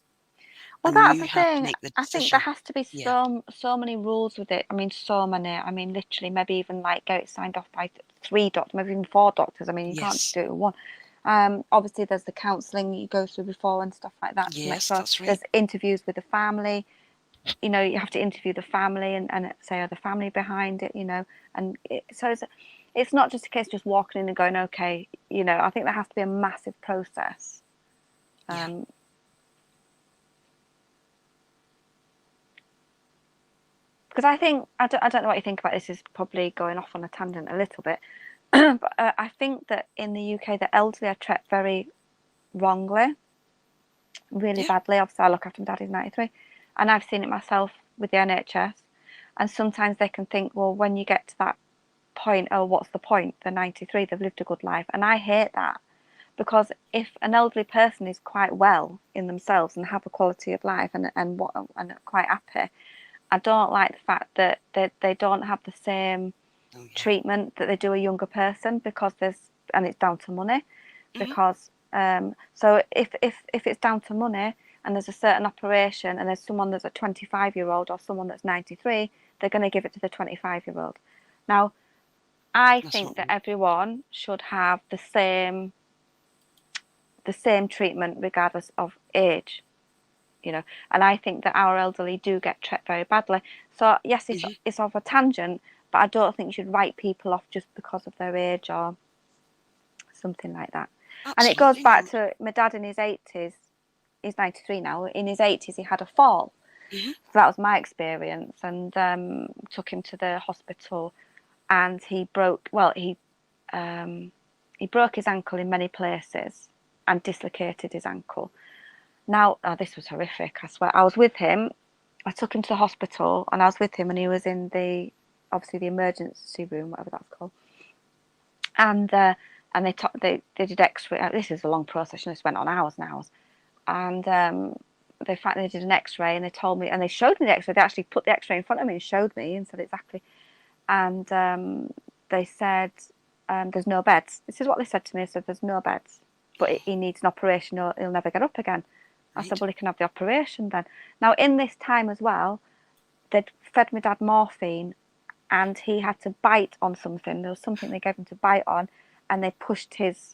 Well, And that's you the have to thing. make the I think there decision. has to be Yeah. so many rules with it. I mean, so many. I mean, literally, maybe even like get it signed off by 3 doctors, maybe even 4 doctors. I mean, you can't Yes. just do it with one. Obviously, there's the counselling you go through before and stuff like that. To make Yes, sure. that's right. There's interviews with the family. You have to interview the family and say, are the family behind it, and it's not just a case of just walking in and going, okay, I think there has to be a massive process. Yeah. Because I think, I don't know what you think about this, is probably going off on a tangent a little bit, but I think that in the UK, the elderly are treated very wrongly, really badly. Obviously, I look after my dad, he's 93, and I've seen it myself with the NHS, and sometimes they can think, well, when you get to that point, oh, what's the point? They're 93, they've lived a good life. And I hate that, because if an elderly person is quite well in themselves and have a quality of life and are quite happy, I don't like the fact that they don't have the same treatment that they do a younger person, because and it's down to money. Because so if it's down to money and there's a certain operation and there's someone that's a 25-year-old or someone that's 93, they're going to give it to the 25-year-old. Now, I think that everyone should have the same treatment regardless of age, and I think that our elderly do get treated very badly. So yes, it's off a tangent, but I don't think you should write people off just because of their age or something like that. Absolutely. And it goes back to my dad in his 80s. He's 93 now. In his 80s, he had a fall. So that was my experience, and took him to the hospital, and he broke his ankle in many places and dislocated his ankle. Now, this was horrific, I swear. I was with him. I took him to the hospital, and I was with him, and he was in the emergency room, whatever that's called. And they did X-ray. This is a long process. This went on hours and hours. And they did an X-ray, and they told me, and they showed me the X-ray. They actually put the X-ray in front of me and showed me and said exactly. And they said, there's no beds. This is what they said to me. They said, there's no beds, but he needs an operation or he'll never get up again. I said, well, he can have the operation then. Now, in this time as well, they'd fed my dad morphine, and he had to bite on something. There was something they gave him to bite on, and they pushed his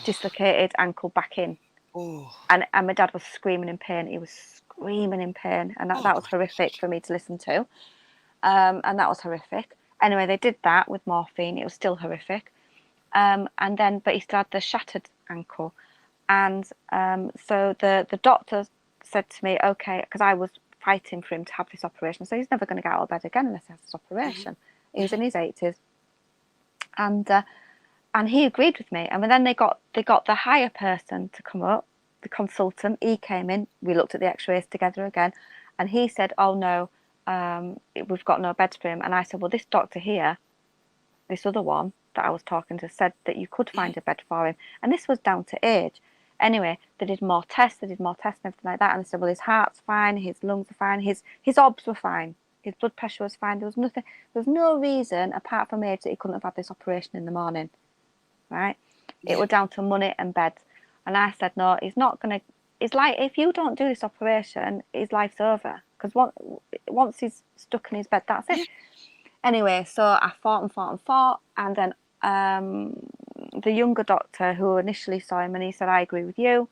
dislocated ankle back in. Oh. And my dad was screaming in pain. He was screaming in pain, and that was horrific for me to listen to. And that was horrific. Anyway, they did that with morphine. It was still horrific. And then, but he still had the shattered ankle. And so the doctor said to me, okay, because I was fighting for him to have this operation. So he's never going to get out of bed again unless he has this operation. He was in his 80s. And he agreed with me. And then they got the higher person to come up, the consultant. He came in. We looked at the X-rays together again, and he said, "Oh no, we've got no beds for him." And I said, "Well, this doctor here, this other one that I was talking to, said that you could find a bed for him, and this was down to age." Anyway, they did more tests and everything like that, and they said, "Well, his heart's fine, his lungs are fine, his obs were fine, his blood pressure was fine. There was nothing. There was no reason apart from age that he couldn't have had this operation in the morning." Right? Yeah. It was down to money and beds. And I said, no, he's not going to. It's like, if you don't do this operation, his life's over. Because once he's stuck in his bed, that's it. Yeah. Anyway, so I fought. And then the younger doctor who initially saw him, and he said, I agree with you.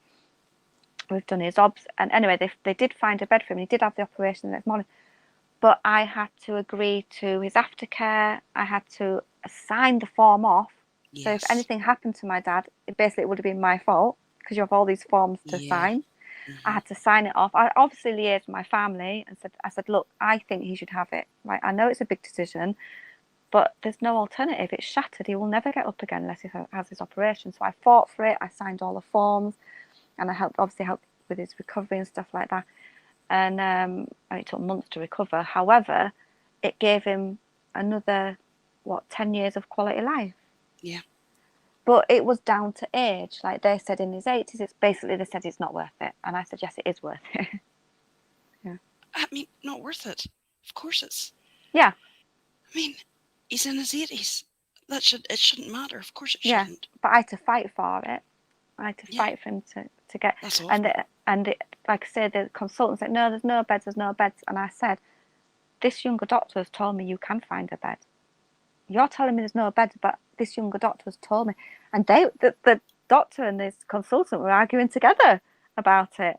We've done his obs. And anyway, they did find a bed for him. He did have the operation the next morning. But I had to agree to his aftercare. I had to sign the form off. Yes. So if anything happened to my dad, it would have been my fault, because you have all these forms to sign. I had to sign it off. I obviously liaised with my family and said, look, I think he should have it. Like, I know it's a big decision, but there's no alternative. It's shattered. He will never get up again unless he has his operation. So I fought for it. I signed all the forms, and I obviously helped with his recovery and stuff like that. And it took months to recover. However, it gave him another 10 years of quality life. Yeah. But it was down to age. Like they said, in his 80s, they said it's not worth it. And I said, yes, it is worth it. Yeah. I mean, not worth it. Of course it's. Yeah. I mean, he's in his 80s. It shouldn't matter. Of course it Yeah. shouldn't. But I had to fight for it. I had to fight for him to get. That's awful. Like I said, the consultant said, no, there's no beds. And I said, this younger doctor has told me you can find a bed. You're telling me there's no beds, but this younger doctor has told me. And the doctor and this consultant were arguing together about it.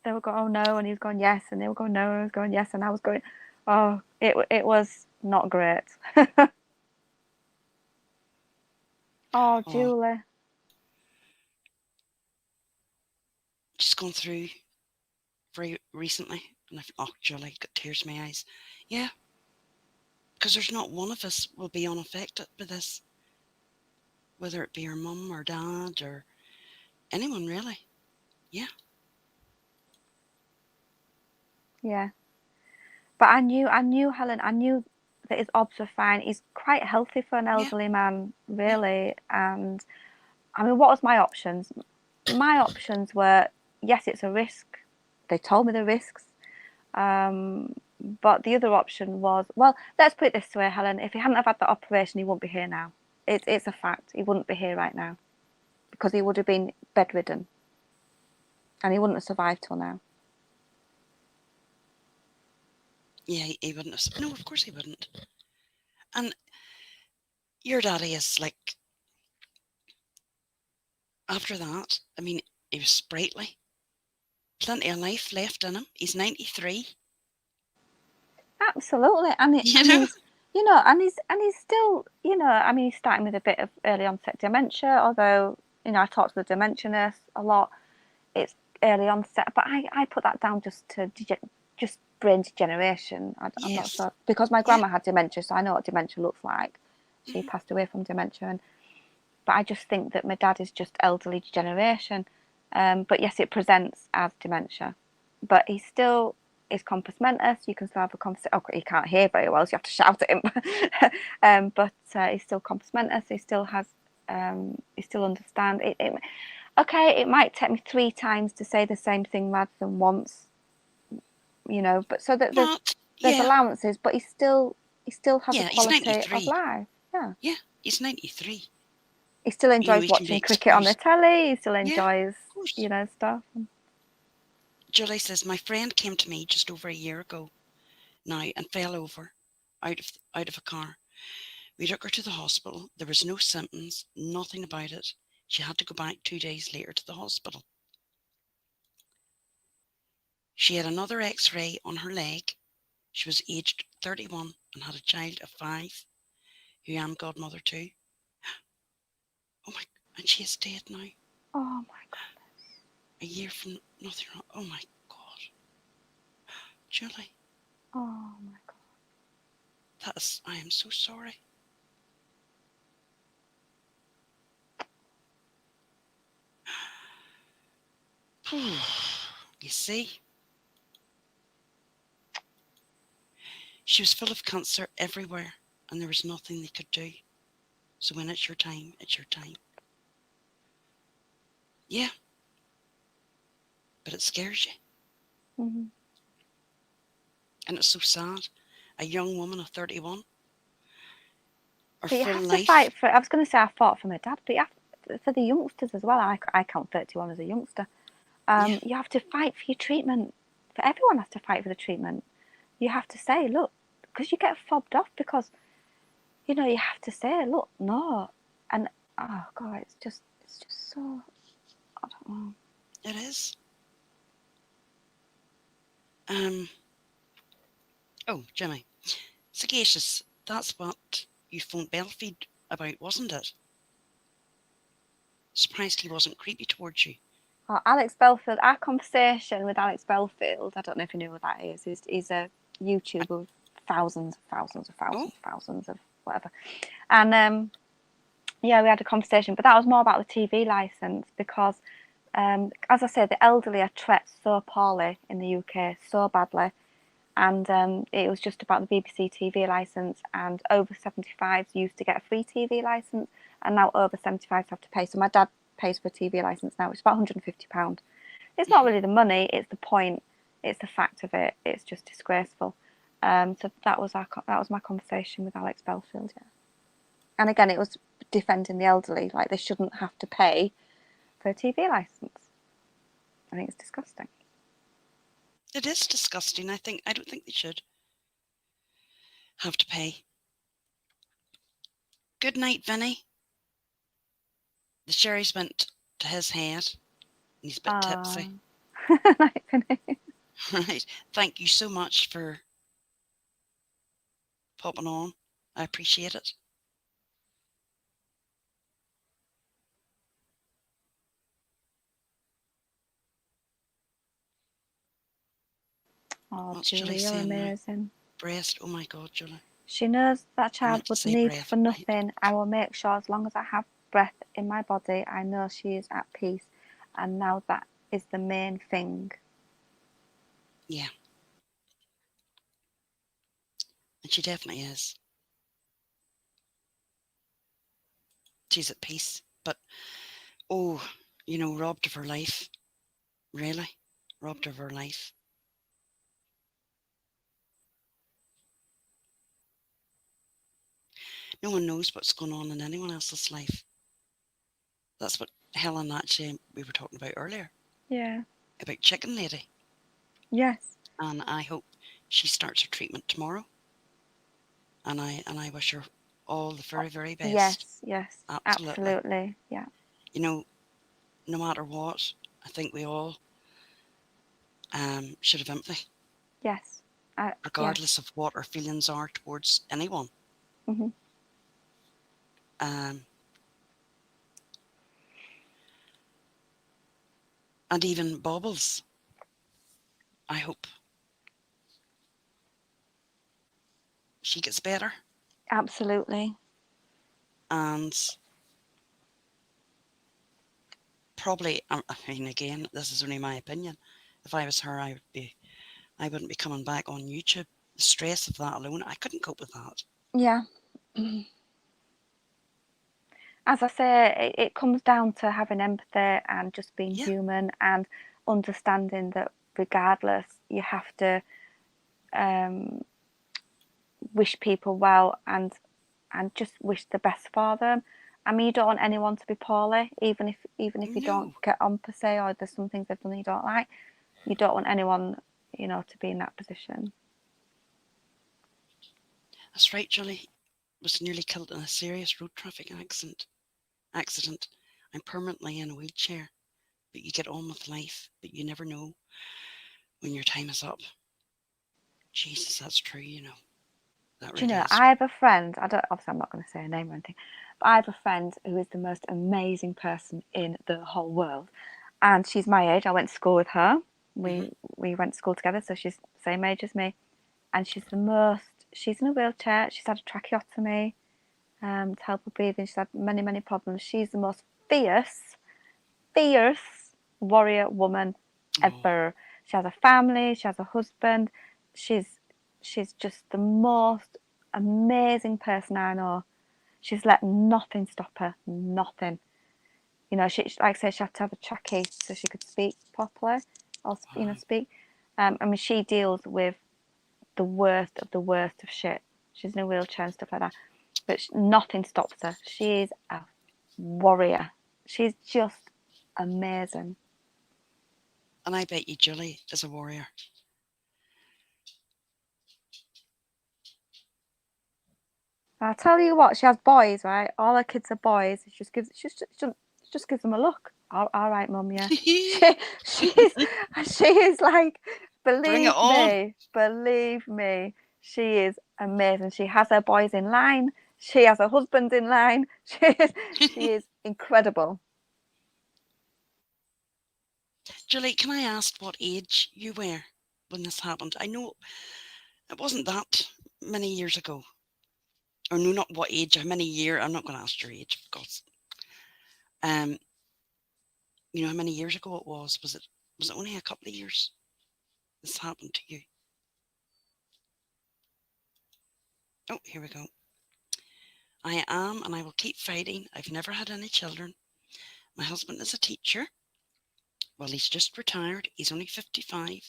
They were going, oh no, and he was going, yes, and they were going, no, and I was going, yes, and I was going, oh, it was not great. Oh, Julie. Just gone through very recently, and Julie, got tears in my eyes. Yeah. Because there's not one of us will be unaffected by this. Whether it be our mum or dad or anyone really. Yeah. Yeah. But I knew, Helen, I knew that his obs were fine. He's quite healthy for an elderly man, really. And I mean, what was my options? My options were, yes, it's a risk. They told me the risks. But the other option was, well, let's put it this way, Helen. If he hadn't have had that operation, he wouldn't be here now. It's a fact. He wouldn't be here right now, because he would have been bedridden, and he wouldn't have survived till now. Yeah, he wouldn't have. No, of course he wouldn't. And your daddy is like, after that, I mean, he was sprightly. Plenty of life left in him. He's 93. Absolutely. And he's still, I mean, he's starting with a bit of early onset dementia, although, I talk to the dementia nurse a lot. It's early onset, but I put that down just to just brain degeneration. I'm not sure, because my grandma had dementia, so I know what dementia looks like. She passed away from dementia, but I just think that my dad is just elderly degeneration. But yes, it presents as dementia, but he still is compos mentis. You can still have a conversation. Oh, he can't hear very well, so you have to shout at him. But he's still compos mentis. He still has. He still understands it. Okay, it might take me 3 times to say the same thing rather than once. But so that there's allowances, but he still has a quality of life. Yeah, he's 93. He still enjoys watching cricket on the telly. He still enjoys, stuff. Julie says, my friend came to me just over a year ago now and fell over out of a car. We took her to the hospital. There was no symptoms, nothing about it. She had to go back 2 days later to the hospital. She had another X-ray on her leg. She was aged 31 and had a child of 5, who I'm godmother to. Oh my, and she is dead now. Oh my God. A year from nothing wrong. Oh my God. Julie, Oh my God. I am so sorry. You see, she was full of cancer everywhere, and there was nothing they could do. So when it's your time, it's your time. Yeah, but it scares you. Mm-hmm. And it's so sad. A young woman of 31, her But you full have to life. fight for. I was going to say I fought for my dad, but you have for the youngsters as well. I count 31 as a youngster. Yeah. You have to fight for your treatment. For everyone has to fight for the treatment. You have to say, look, because you get fobbed off because, you know, you have to say, look, no, and oh God, it's just so, I don't know. It is. Oh, Jimmy. Sagacious, that's what you phoned Belfield about, wasn't it? Surprised he wasn't creepy towards you. Oh, Alex Belfield, our conversation with Alex Belfield, I don't know if you know who that is. He's a YouTuber with thousands of whatever. And yeah, we had a conversation, but that was more about the TV license because, as I said, the elderly are treated so poorly in the UK, so badly. And it was just about the BBC TV licence, and over 75s used to get a free TV licence, and now over 75s have to pay. So my dad pays for a TV licence now, it's about £150. It's not really the money, it's the point, it's the fact of it. It's just disgraceful. So that was my conversation with Alex Belfield. Yeah, and again, it was defending the elderly, like they shouldn't have to pay for a TV licence. I think it's disgusting. It is disgusting. I don't think they should have to pay. Good night, Vinny. The sherry's went to his head. He's a bit tipsy. Night, Vinny. Right. Thank you so much for popping on. I appreciate it. Oh, What's Julie, Julie you're saying now? amazing. Breast. Oh my God, Julie. She knows that I child meant to would say need breath. for nothing. I will make sure as long as I have breath in my body, I know she is at peace. And now that is the main thing. Yeah. And she definitely is. She's at peace. But, oh, robbed of her life. Really? Robbed of her life. No one knows what's going on in anyone else's life. That's what Helen actually we were talking about earlier. Yeah. About Chicken Lady. Yes. And I hope she starts her treatment tomorrow. And I wish her all the very, very best. Yes. Absolutely. Absolutely. Yeah. No matter what, I think we all should have empathy. Yes. Regardless of what our feelings are towards anyone. Mm-hmm. And even Bobbles. I hope she gets better. Absolutely. And probably, I mean, again, this is only my opinion. If I was her, I wouldn't be coming back on YouTube. The stress of that alone, I couldn't cope with that. Yeah. As I say, it comes down to having empathy and just being human and understanding that regardless, you have to wish people well and just wish the best for them. I mean, you don't want anyone to be poorly, even if you don't get on per se, or there's some things they've done you don't like. You don't want anyone, to be in that position. That's right, Julie was nearly killed in a serious road traffic accident. I'm permanently in a wheelchair, but you get on with life, but you never know when your time is up. Jesus, that's true, you know. That Do you really know, is I true. have a friend, obviously I'm not going to say a name or anything, but I have a friend who is the most amazing person in the whole world. And she's my age. I went to school with her. Hmm. We went to school together, so she's the same age as me. And she's she's in a wheelchair. She's had a tracheotomy to help her breathing. She's had many, many problems. She's the most fierce warrior woman Oh, ever. She has a family. She has a husband. She's she's just the most amazing person I know. She's let nothing stop her. Nothing. You know, like I say, she had to have a trachea so she could speak properly, or wow. speak. I mean, she deals with the worst of shit. She's in a wheelchair and stuff like that, but nothing stops her. She is a warrior. She's just amazing. And I bet you Julie is a warrior. I'll tell you what, she has boys, right? All her kids are boys. She just gives them a look. All right, mum, yeah. She's she is like, Bring it on. believe me, she is amazing. She has her boys in line. She has her husband in line. She is incredible. Julie, can I ask what age you were when this happened? I know it wasn't that many years ago. Or no, not what age, how many year. I'm not going to ask your age, because um, you know how many years ago it was. Was it only a couple of years this happened to you? Oh, here we go. I am, and I will keep fighting. I've never had any children. My husband is a teacher. Well, he's just retired. He's only 55,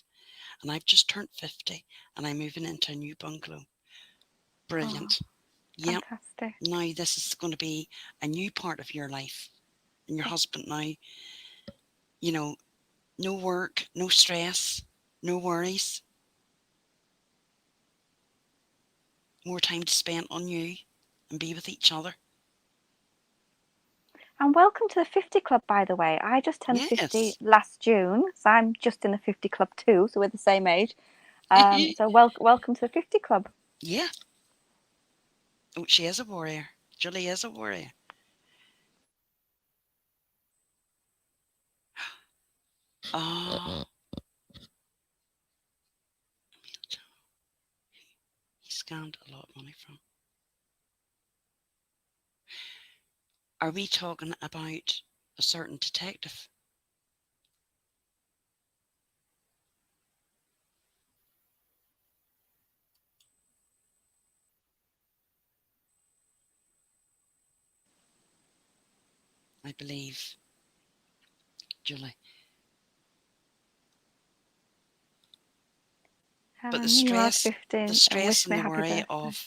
and I've just turned 50, and I'm moving into a new bungalow. Oh, Brilliant. Yep. fantastic. Now this is going to be a new part of your life. And your husband now, you know, no work, no stress, no worries, more time to spend on you and be with each other. And welcome to the 50 Club, by the way. I just turned 50 Yes. last June, so I'm just in the 50 Club too, so we're the same age. So welcome to the 50 Club. Yeah. Oh, she is a warrior. Julie is a warrior. Oh, he scammed a lot of money from. Are we talking about a certain detective? I believe, Julie. But You are the 15 and stress wish and me the happy worry birthday. of,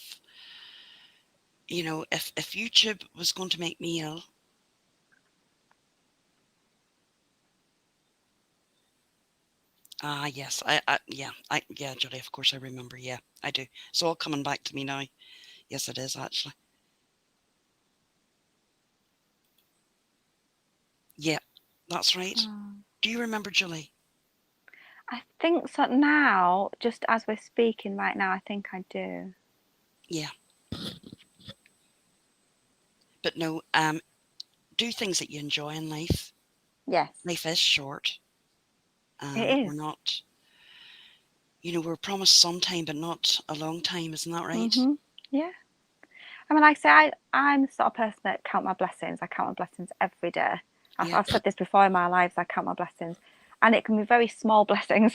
if YouTube was going to make me ill, yes, yeah, Julie, of course I remember. Yeah, I do. It's all coming back to me now. Yes, it is actually. Yeah, that's right. Oh. Do you remember, Julie? I think so now, just as we're speaking right now, I think I do. Yeah, but no, do things that you enjoy in life. Yes, Life is short. it We're is. not, we're promised some time, but not a long time. Isn't that right? Yeah. I mean, like I say, I'm the sort of person that count my blessings. I count my blessings every day. Yeah, I've said this before in my lives, I count my blessings. And it can be very small blessings.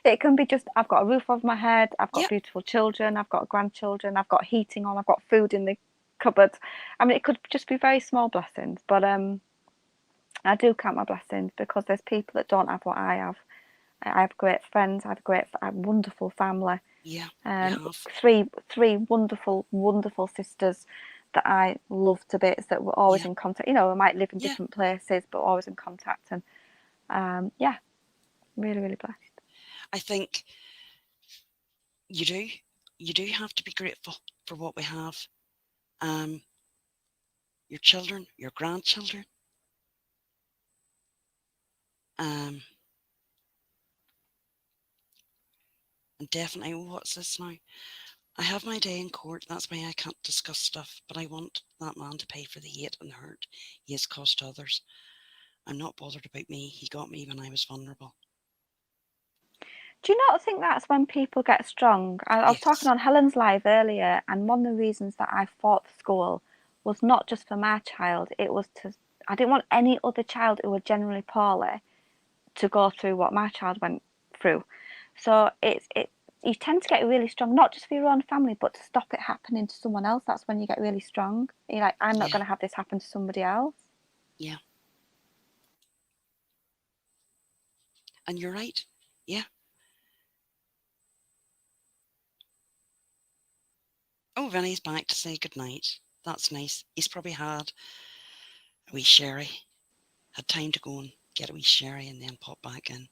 It can be just, I've got a roof over my head, I've got yeah, beautiful children, I've got grandchildren, I've got heating on, I've got food in the cupboard. I mean, it could just be very small blessings. But I do count my blessings because there's people that don't have what I have. I have great friends, I have wonderful family. yeah. You have. Three wonderful sisters that I love to bits, that we're always Yeah, in contact. You know, we might live in yeah. different places, but always in contact. And yeah, really, really blessed. I think you do. You do have to be grateful for what we have. Um, your children, your grandchildren. Um, And definitely, what's this now? I have my day in court, that's why I can't discuss stuff, but I want that man to pay for the hate and hurt he has caused to others. I'm not bothered about me, he got me when I was vulnerable. Do you not think that's when people get strong? I was talking Yes. on Helen's live earlier, and one of the reasons that I fought for school was not just for my child, it was to, I didn't want any other child who were generally poorly to go through what my child went through. So you tend to get really strong, not just for your own family, but to stop it happening to someone else. That's when you get really strong. You're like, I'm not Yeah. going to have this happen to somebody else. Yeah. And you're right. Yeah. Oh, Vinny's back to say goodnight. That's nice. He's probably had a wee sherry, had time to go and get a wee sherry and then pop back in.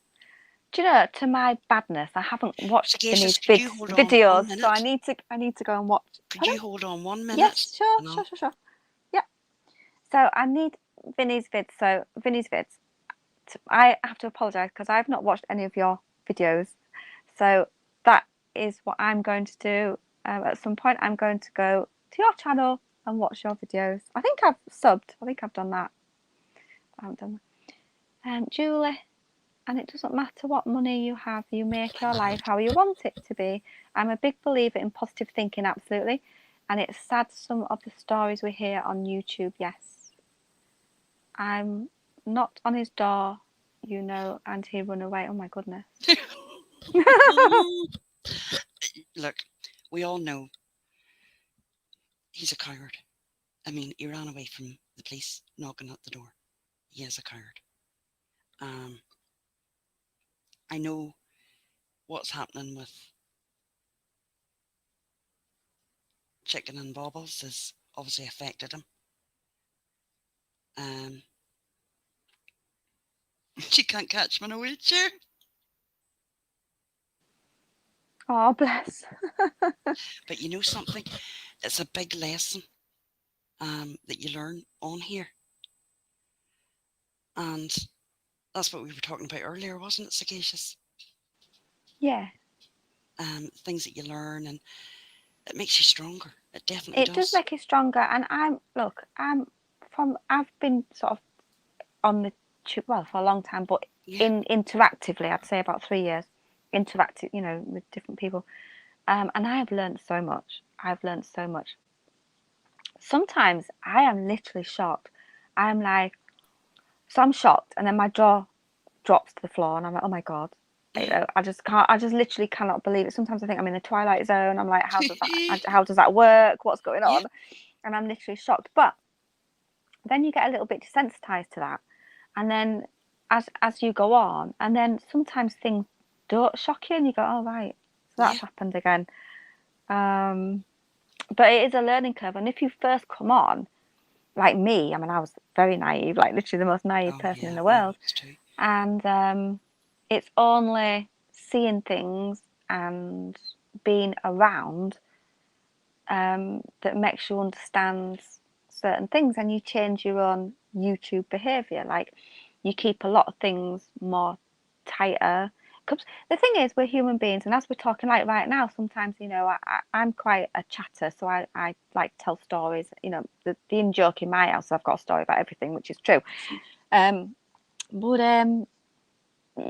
Do you know, to my badness, I haven't watched Sagacious, Vinny's could you hold on videos, 1 so I minute? need to go and watch. Could Pardon? you hold on 1 minute? Yes, sure, And sure, I'll... sure, sure. Yeah. So I need Vinny's vids. So Vinny's vids. I have to apologise because I've not watched any of your videos. So that is what I'm going to do. At some point, I'm going to go to your channel and watch your videos. I think I've subbed. I think I've done that. I haven't done that. Julie, and it doesn't matter what money you have, you make your life how you want it to be. I'm a big believer in positive thinking, absolutely. And it's sad some of the stories we hear on YouTube, yes. I'm not on his door, you know, and he run away. Oh my goodness. Look, we all know he's a coward. I mean, he ran away from the police knocking at the door. He is a coward. Um, I know what's happening with Chicken and Bobbles has obviously affected him. She can't catch him in a wheelchair. Oh, bless. But you know something? It's a big lesson that you learn on here. And that's what we were talking about earlier, wasn't it, Sagacious? Yeah. Things that you learn, and it makes you stronger. It definitely It does does. make you stronger. And I've been sort of on the tube, well, for a long time, but Yeah. interactively, I'd say about 3 years, interactive, you know, with different people. And I have learned so much. I've learned so much. Sometimes I am literally shocked. I'm like, so I'm shocked, and then my jaw drops to the floor, and I'm like, oh my God. You know, I just can't. I just literally cannot believe it. Sometimes I think I'm in the twilight zone. I'm like, how does that work? What's going Yeah. on? And I'm literally shocked. But then you get a little bit desensitized to that, and then as you go on, and then sometimes things don't shock you, and you go, oh right, so that's Yeah. happened again. But it is a learning curve, and if you first come on, like me, I mean, I was very naive, like literally the most naive Oh, person in yeah. the I world, was too. and it's only seeing things and being around that makes you understand certain things, and you change your own YouTube behavior. Like you keep a lot of things more tighter. Because the thing is, we're human beings, and as we're talking like right now, sometimes, you know, I'm quite a chatter, so I like to tell stories. You know, the in joke in my house, I've got a story about everything, which is true. But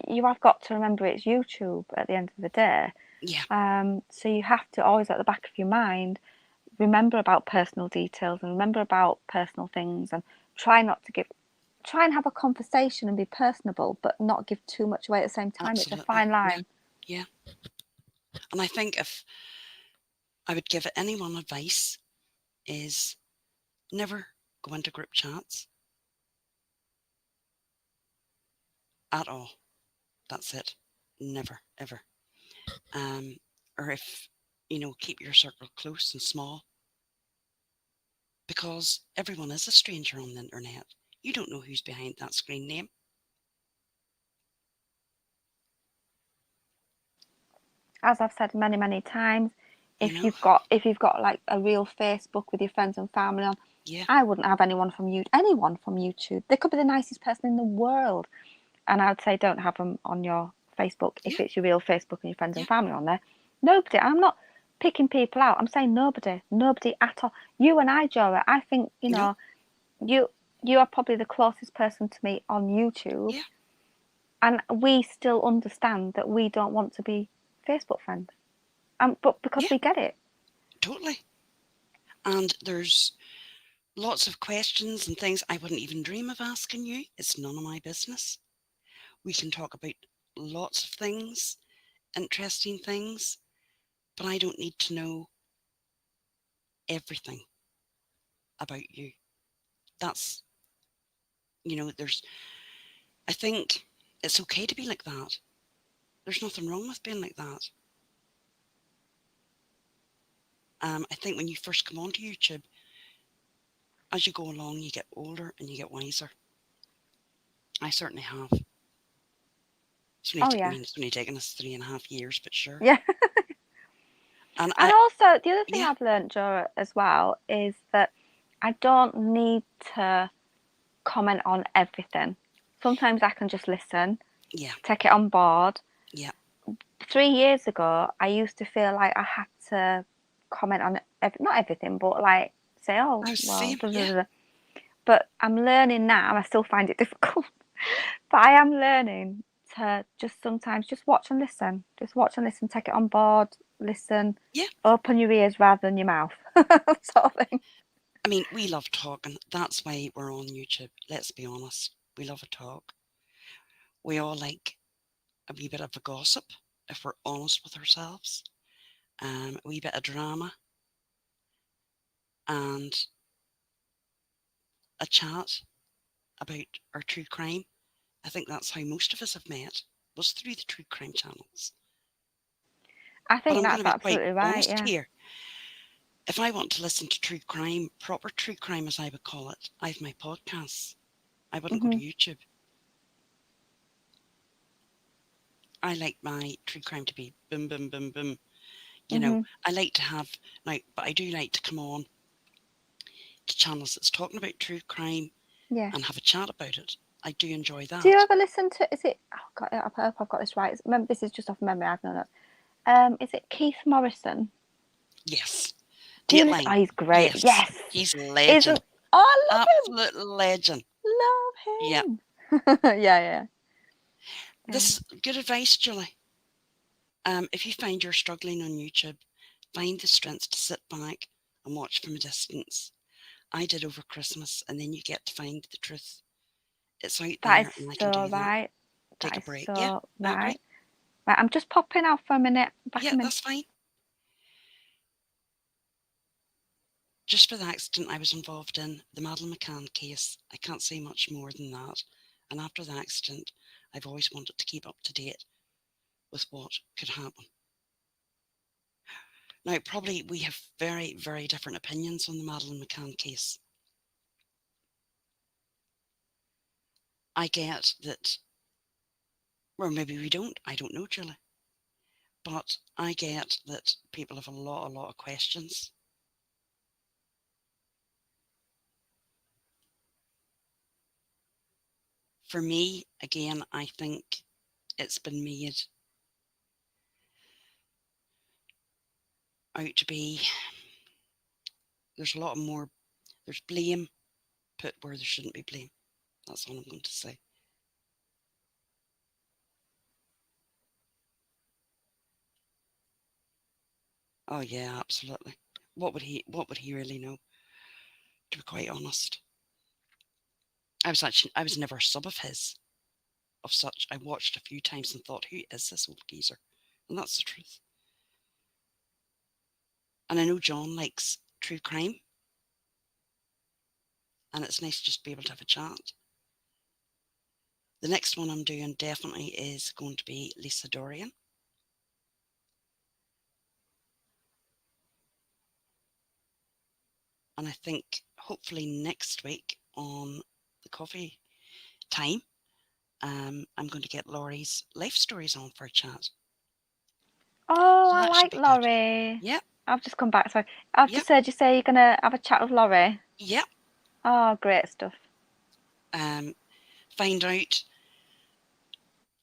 you have got to remember it's YouTube at the end of the day. Yeah. So you have to always, at the back of your mind, remember about personal details and remember about personal things, and try and have a conversation and be personable, but not give too much away at the same time. It's a Absolutely. fine line. Yeah. And I think if I would give anyone advice is never go into group chats at all. That's it. Never, ever. Or if, you know, keep your circle close and small, because everyone is a stranger on the internet. You don't know who's behind that screen name. As I've said many, many times, You if know? you've got like a real Facebook with your friends and family on, Yeah. I wouldn't have anyone from YouTube. They could be the nicest person in the world, and I'd say don't have them on your Facebook if Yeah. it's your real Facebook and your friends Yeah. and family on there. Nobody. I'm not picking people out. I'm saying nobody at all. You and I, Jora, I think, you No. know, you are probably the closest person to me on YouTube. Yeah. And we still understand that we don't want to be Facebook friends. But because Yeah. we get it. Totally. And there's lots of questions and things I wouldn't even dream of asking you. It's none of my business. We can talk about lots of things, interesting things, but I don't need to know everything about you. That's, I think it's okay to be like that. There's nothing wrong with being like that. I think when you first come onto YouTube, as you go along, you get older and you get wiser. I certainly have. Oh, yeah. It's only taken us 3.5 years, but sure. Yeah. And And also, the other thing yeah, I've learned, Jora, as well, is that I don't need to comment on everything. Sometimes I can just listen, yeah, take it on board. yeah, 3 years ago, I used to feel like I had to comment on not everything, but like say, oh, I was the well, same. Yeah, but I'm learning now, and I still find it difficult. But I am learning to just sometimes just watch and listen. Just watch and listen, take it on board, listen, yeah. open your ears rather than your mouth, sort of thing. I mean, we love talking. That's why we're on YouTube. Let's be honest. We love a talk. We all like a wee bit of a gossip, if we're honest with ourselves. A wee bit of drama and a chat about our true crime. I think that's how most of us have met, was through the true crime channels. I But think I'm going that's to be quite absolutely right. honest Yeah. here. If I want to listen to true crime, proper true crime as I would call it, I have my podcasts. I wouldn't go to Mhm. YouTube. I like my true crime to be boom, boom, boom, boom. Mhm. I like to have, now, but I do like to come on to channels that's talking about true crime Yeah. and have a chat about it. I do enjoy Do you that. ever listen to? Is it? Oh God, I hope I've got this right. Remember, this is just off memory. I've known that. Is it Keith Morrison? Yes. Do you listen? Oh, Dateline. he's great. Yes. Yes. He's a legend. Isn't? Oh, I love Absolute legend. Yeah. him. Love him. Yeah. This is good advice, Julie. If you find you're struggling on YouTube, find the strength to sit back and watch from a distance. I did over Christmas, and then you get to find the truth. It's out That is there, and I can so do that. right. Take That a is break. Yeah, so I agree. right. Right, I'm just popping out for a minute. Back Yeah, a minute. that's fine. Just for the accident I was involved in, the Madeleine McCann case, I can't say much more than that. And after the accident, I've always wanted to keep up to date with what could happen. Now, probably we have very, very different opinions on the Madeleine McCann case. I get that, or maybe we don't, I don't know, Julie. But I get that people have a lot of questions. For me, again, I think it's been made out to be, there's a lot more, there's blame put where there shouldn't be blame. That's all I'm going to say. Oh yeah, absolutely. What would he really know? To be quite honest. I was never a sub of his. Of such, I watched a few times and thought, who is this old geezer? And that's the truth. And I know John likes true crime, and it's nice just to be able to have a chat. The next one I'm doing definitely is going to be Lisa Dorian. And I think hopefully next week on the coffee time, I'm going to get Laurie's life stories on for a chat. Oh, So I that should like be good. Laurie. Yep. I've just come back. Sorry, I've Yep. just heard you say you're gonna have a chat with Laurie. Yep. Oh, great stuff. Find out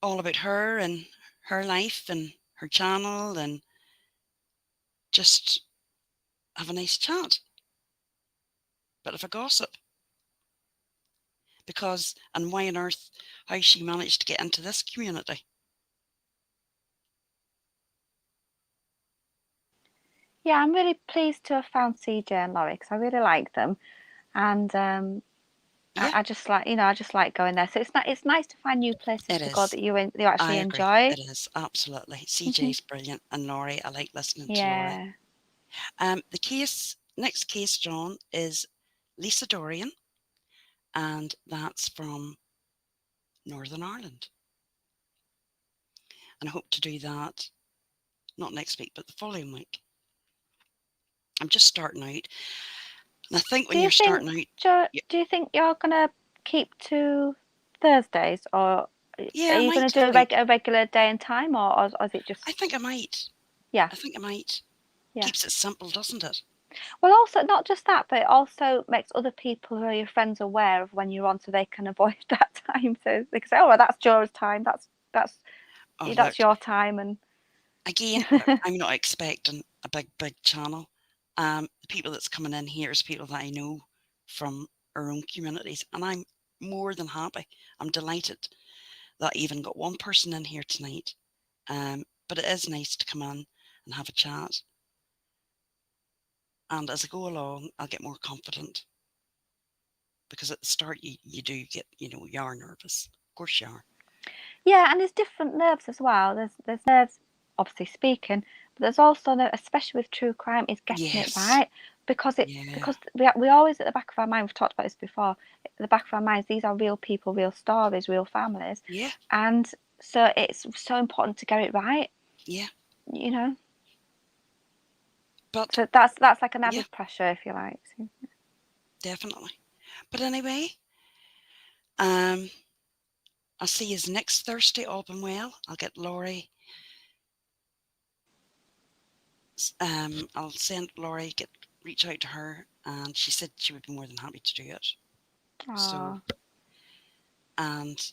all about her and her life and her channel and just have a nice chat. Bit of a gossip. Because, and why on earth, how she managed to get into this community. Yeah, I'm really pleased to have found CJ and Laurie because I really like them, and Yeah, I just like I just like going there. So it's nice to find new places it to go is. that you I actually agree. enjoy. It is, absolutely. Hmm. CJ's brilliant. And Laurie, I like listening to Laurie. Yeah. Next case, John, is Lisa Dorian, and that's from Northern Ireland. And I hope to do that not next week, but the following week. I'm just starting out. And I think Do when you you're think starting out, do you think you're gonna keep to Thursdays, or yeah, are I you gonna might do if I do. a regular day and time, or is it I just think I might. yeah, I think I might. yeah? Keeps it simple, doesn't it? Well, also not just that, but it also makes other people who are your friends aware of when you're on, so they can avoid that time. So they can say, "Oh, well, that's Jora's time. Oh, That's look, your time." And again, look, I'm not expecting a big channel. The people that's coming in here is people that I know from our own communities, and I'm more than happy. I'm delighted that I even got one person in here tonight. But it is nice to come in and have a chat. And as I go along, I'll get more confident because at the start you do get, you are nervous. Of course you are. yeah, and there's different nerves as well. There's nerves, obviously speaking, but there's also especially with true crime, is getting it Yes. right Yeah. because we always at the back of our mind. We've talked about this before. At the back of our minds, these are real people, real stories, real families, Yeah. and so it's so important to get it right. Yeah. You know, But so that's like an yeah, added pressure, if you like. So, definitely. But anyway, um, I'll see you next Thursday, all been well. I'll get Laurie. I'll send Laurie, reach out to her, and she said she would be more than happy to do it. So, oh, and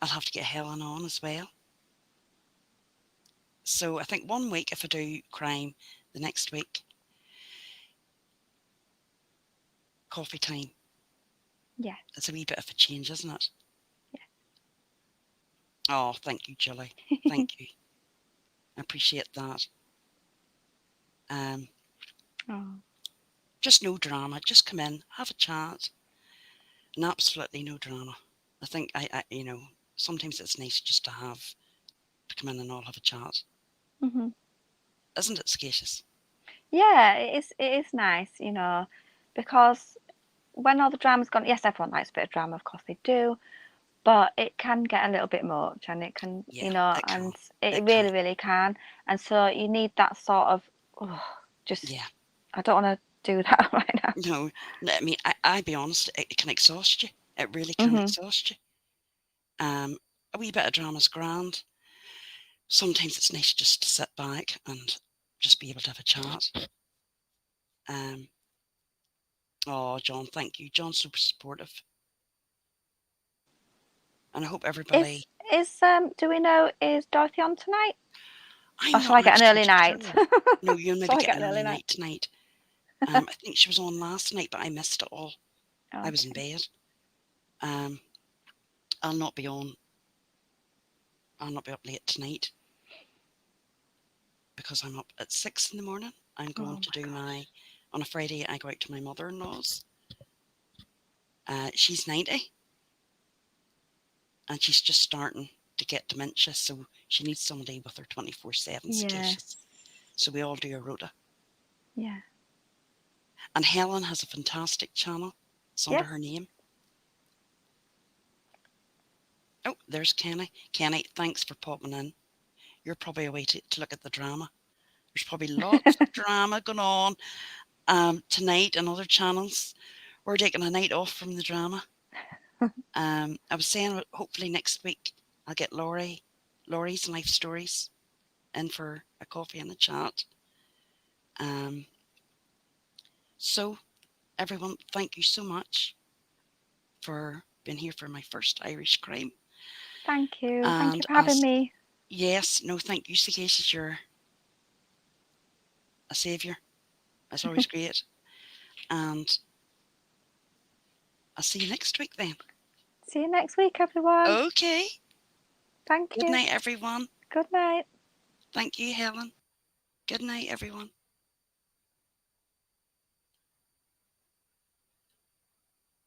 I'll have to get Helen on as well. So I think one week if I do crime, the next week coffee time. yeah, It's a wee bit of a change, isn't it? yeah. Oh, thank you, Julie. Thank you. I appreciate that. Um, Oh. just no drama. Just come in, have a chat, and absolutely no drama. I think sometimes it's nice just to come in and all have a chat. Hmm. Isn't it, Scacious? Yeah, it is nice, because when all the drama's gone, yes, everyone likes a bit of drama, of course they do, but it can get a little bit much, and it can, Yeah, it can. and it It can. really, really can. And so you need that sort of, oh, just, Yeah. I don't want to do that right now. No, I mean, I be honest, it can exhaust you. It really can Hmm. exhaust you. A wee bit of drama's grand. Sometimes it's nice just to sit back and just be able to have a chat. Um, oh, John, thank you. John's super supportive. And I hope Is, everybody, do we know, is Dorothy on tonight? Or I'm shall not I get an actually early too night? sure. No, you'll maybe Shall I get get an an early early night? night tonight. I think she was on last night, but I missed it all. I was in Okay. bed. Um, I'll not be on. I'll not be up late tonight because I'm up at 6 in the morning. I'm going Oh to my do gosh. on a Friday, I go out to my mother-in-law's. She's 90 and she's just starting to get dementia. So she needs somebody with her 24/7 Yes. Scacious. So we all do a rota. Yeah. And Helen has a fantastic channel. It's under Yes. her name. Oh, there's Kenny. Kenny, thanks for popping in. You're probably away to look at the drama. There's probably lots of drama going on tonight and other channels. We're taking a night off from the drama. I was saying hopefully next week I'll get Laurie's life stories in for a coffee and a chat. Um, so everyone, thank you so much for being here for my first Irish crime. Thank you. Thank you And for having me. Yes, no, thank you, Sagacious. You're a saviour. That's always great. And I'll see you next week then. See you next week, everyone. Okay. Thank Good you. night, everyone. Good night. Thank you, Helen. Good night, everyone.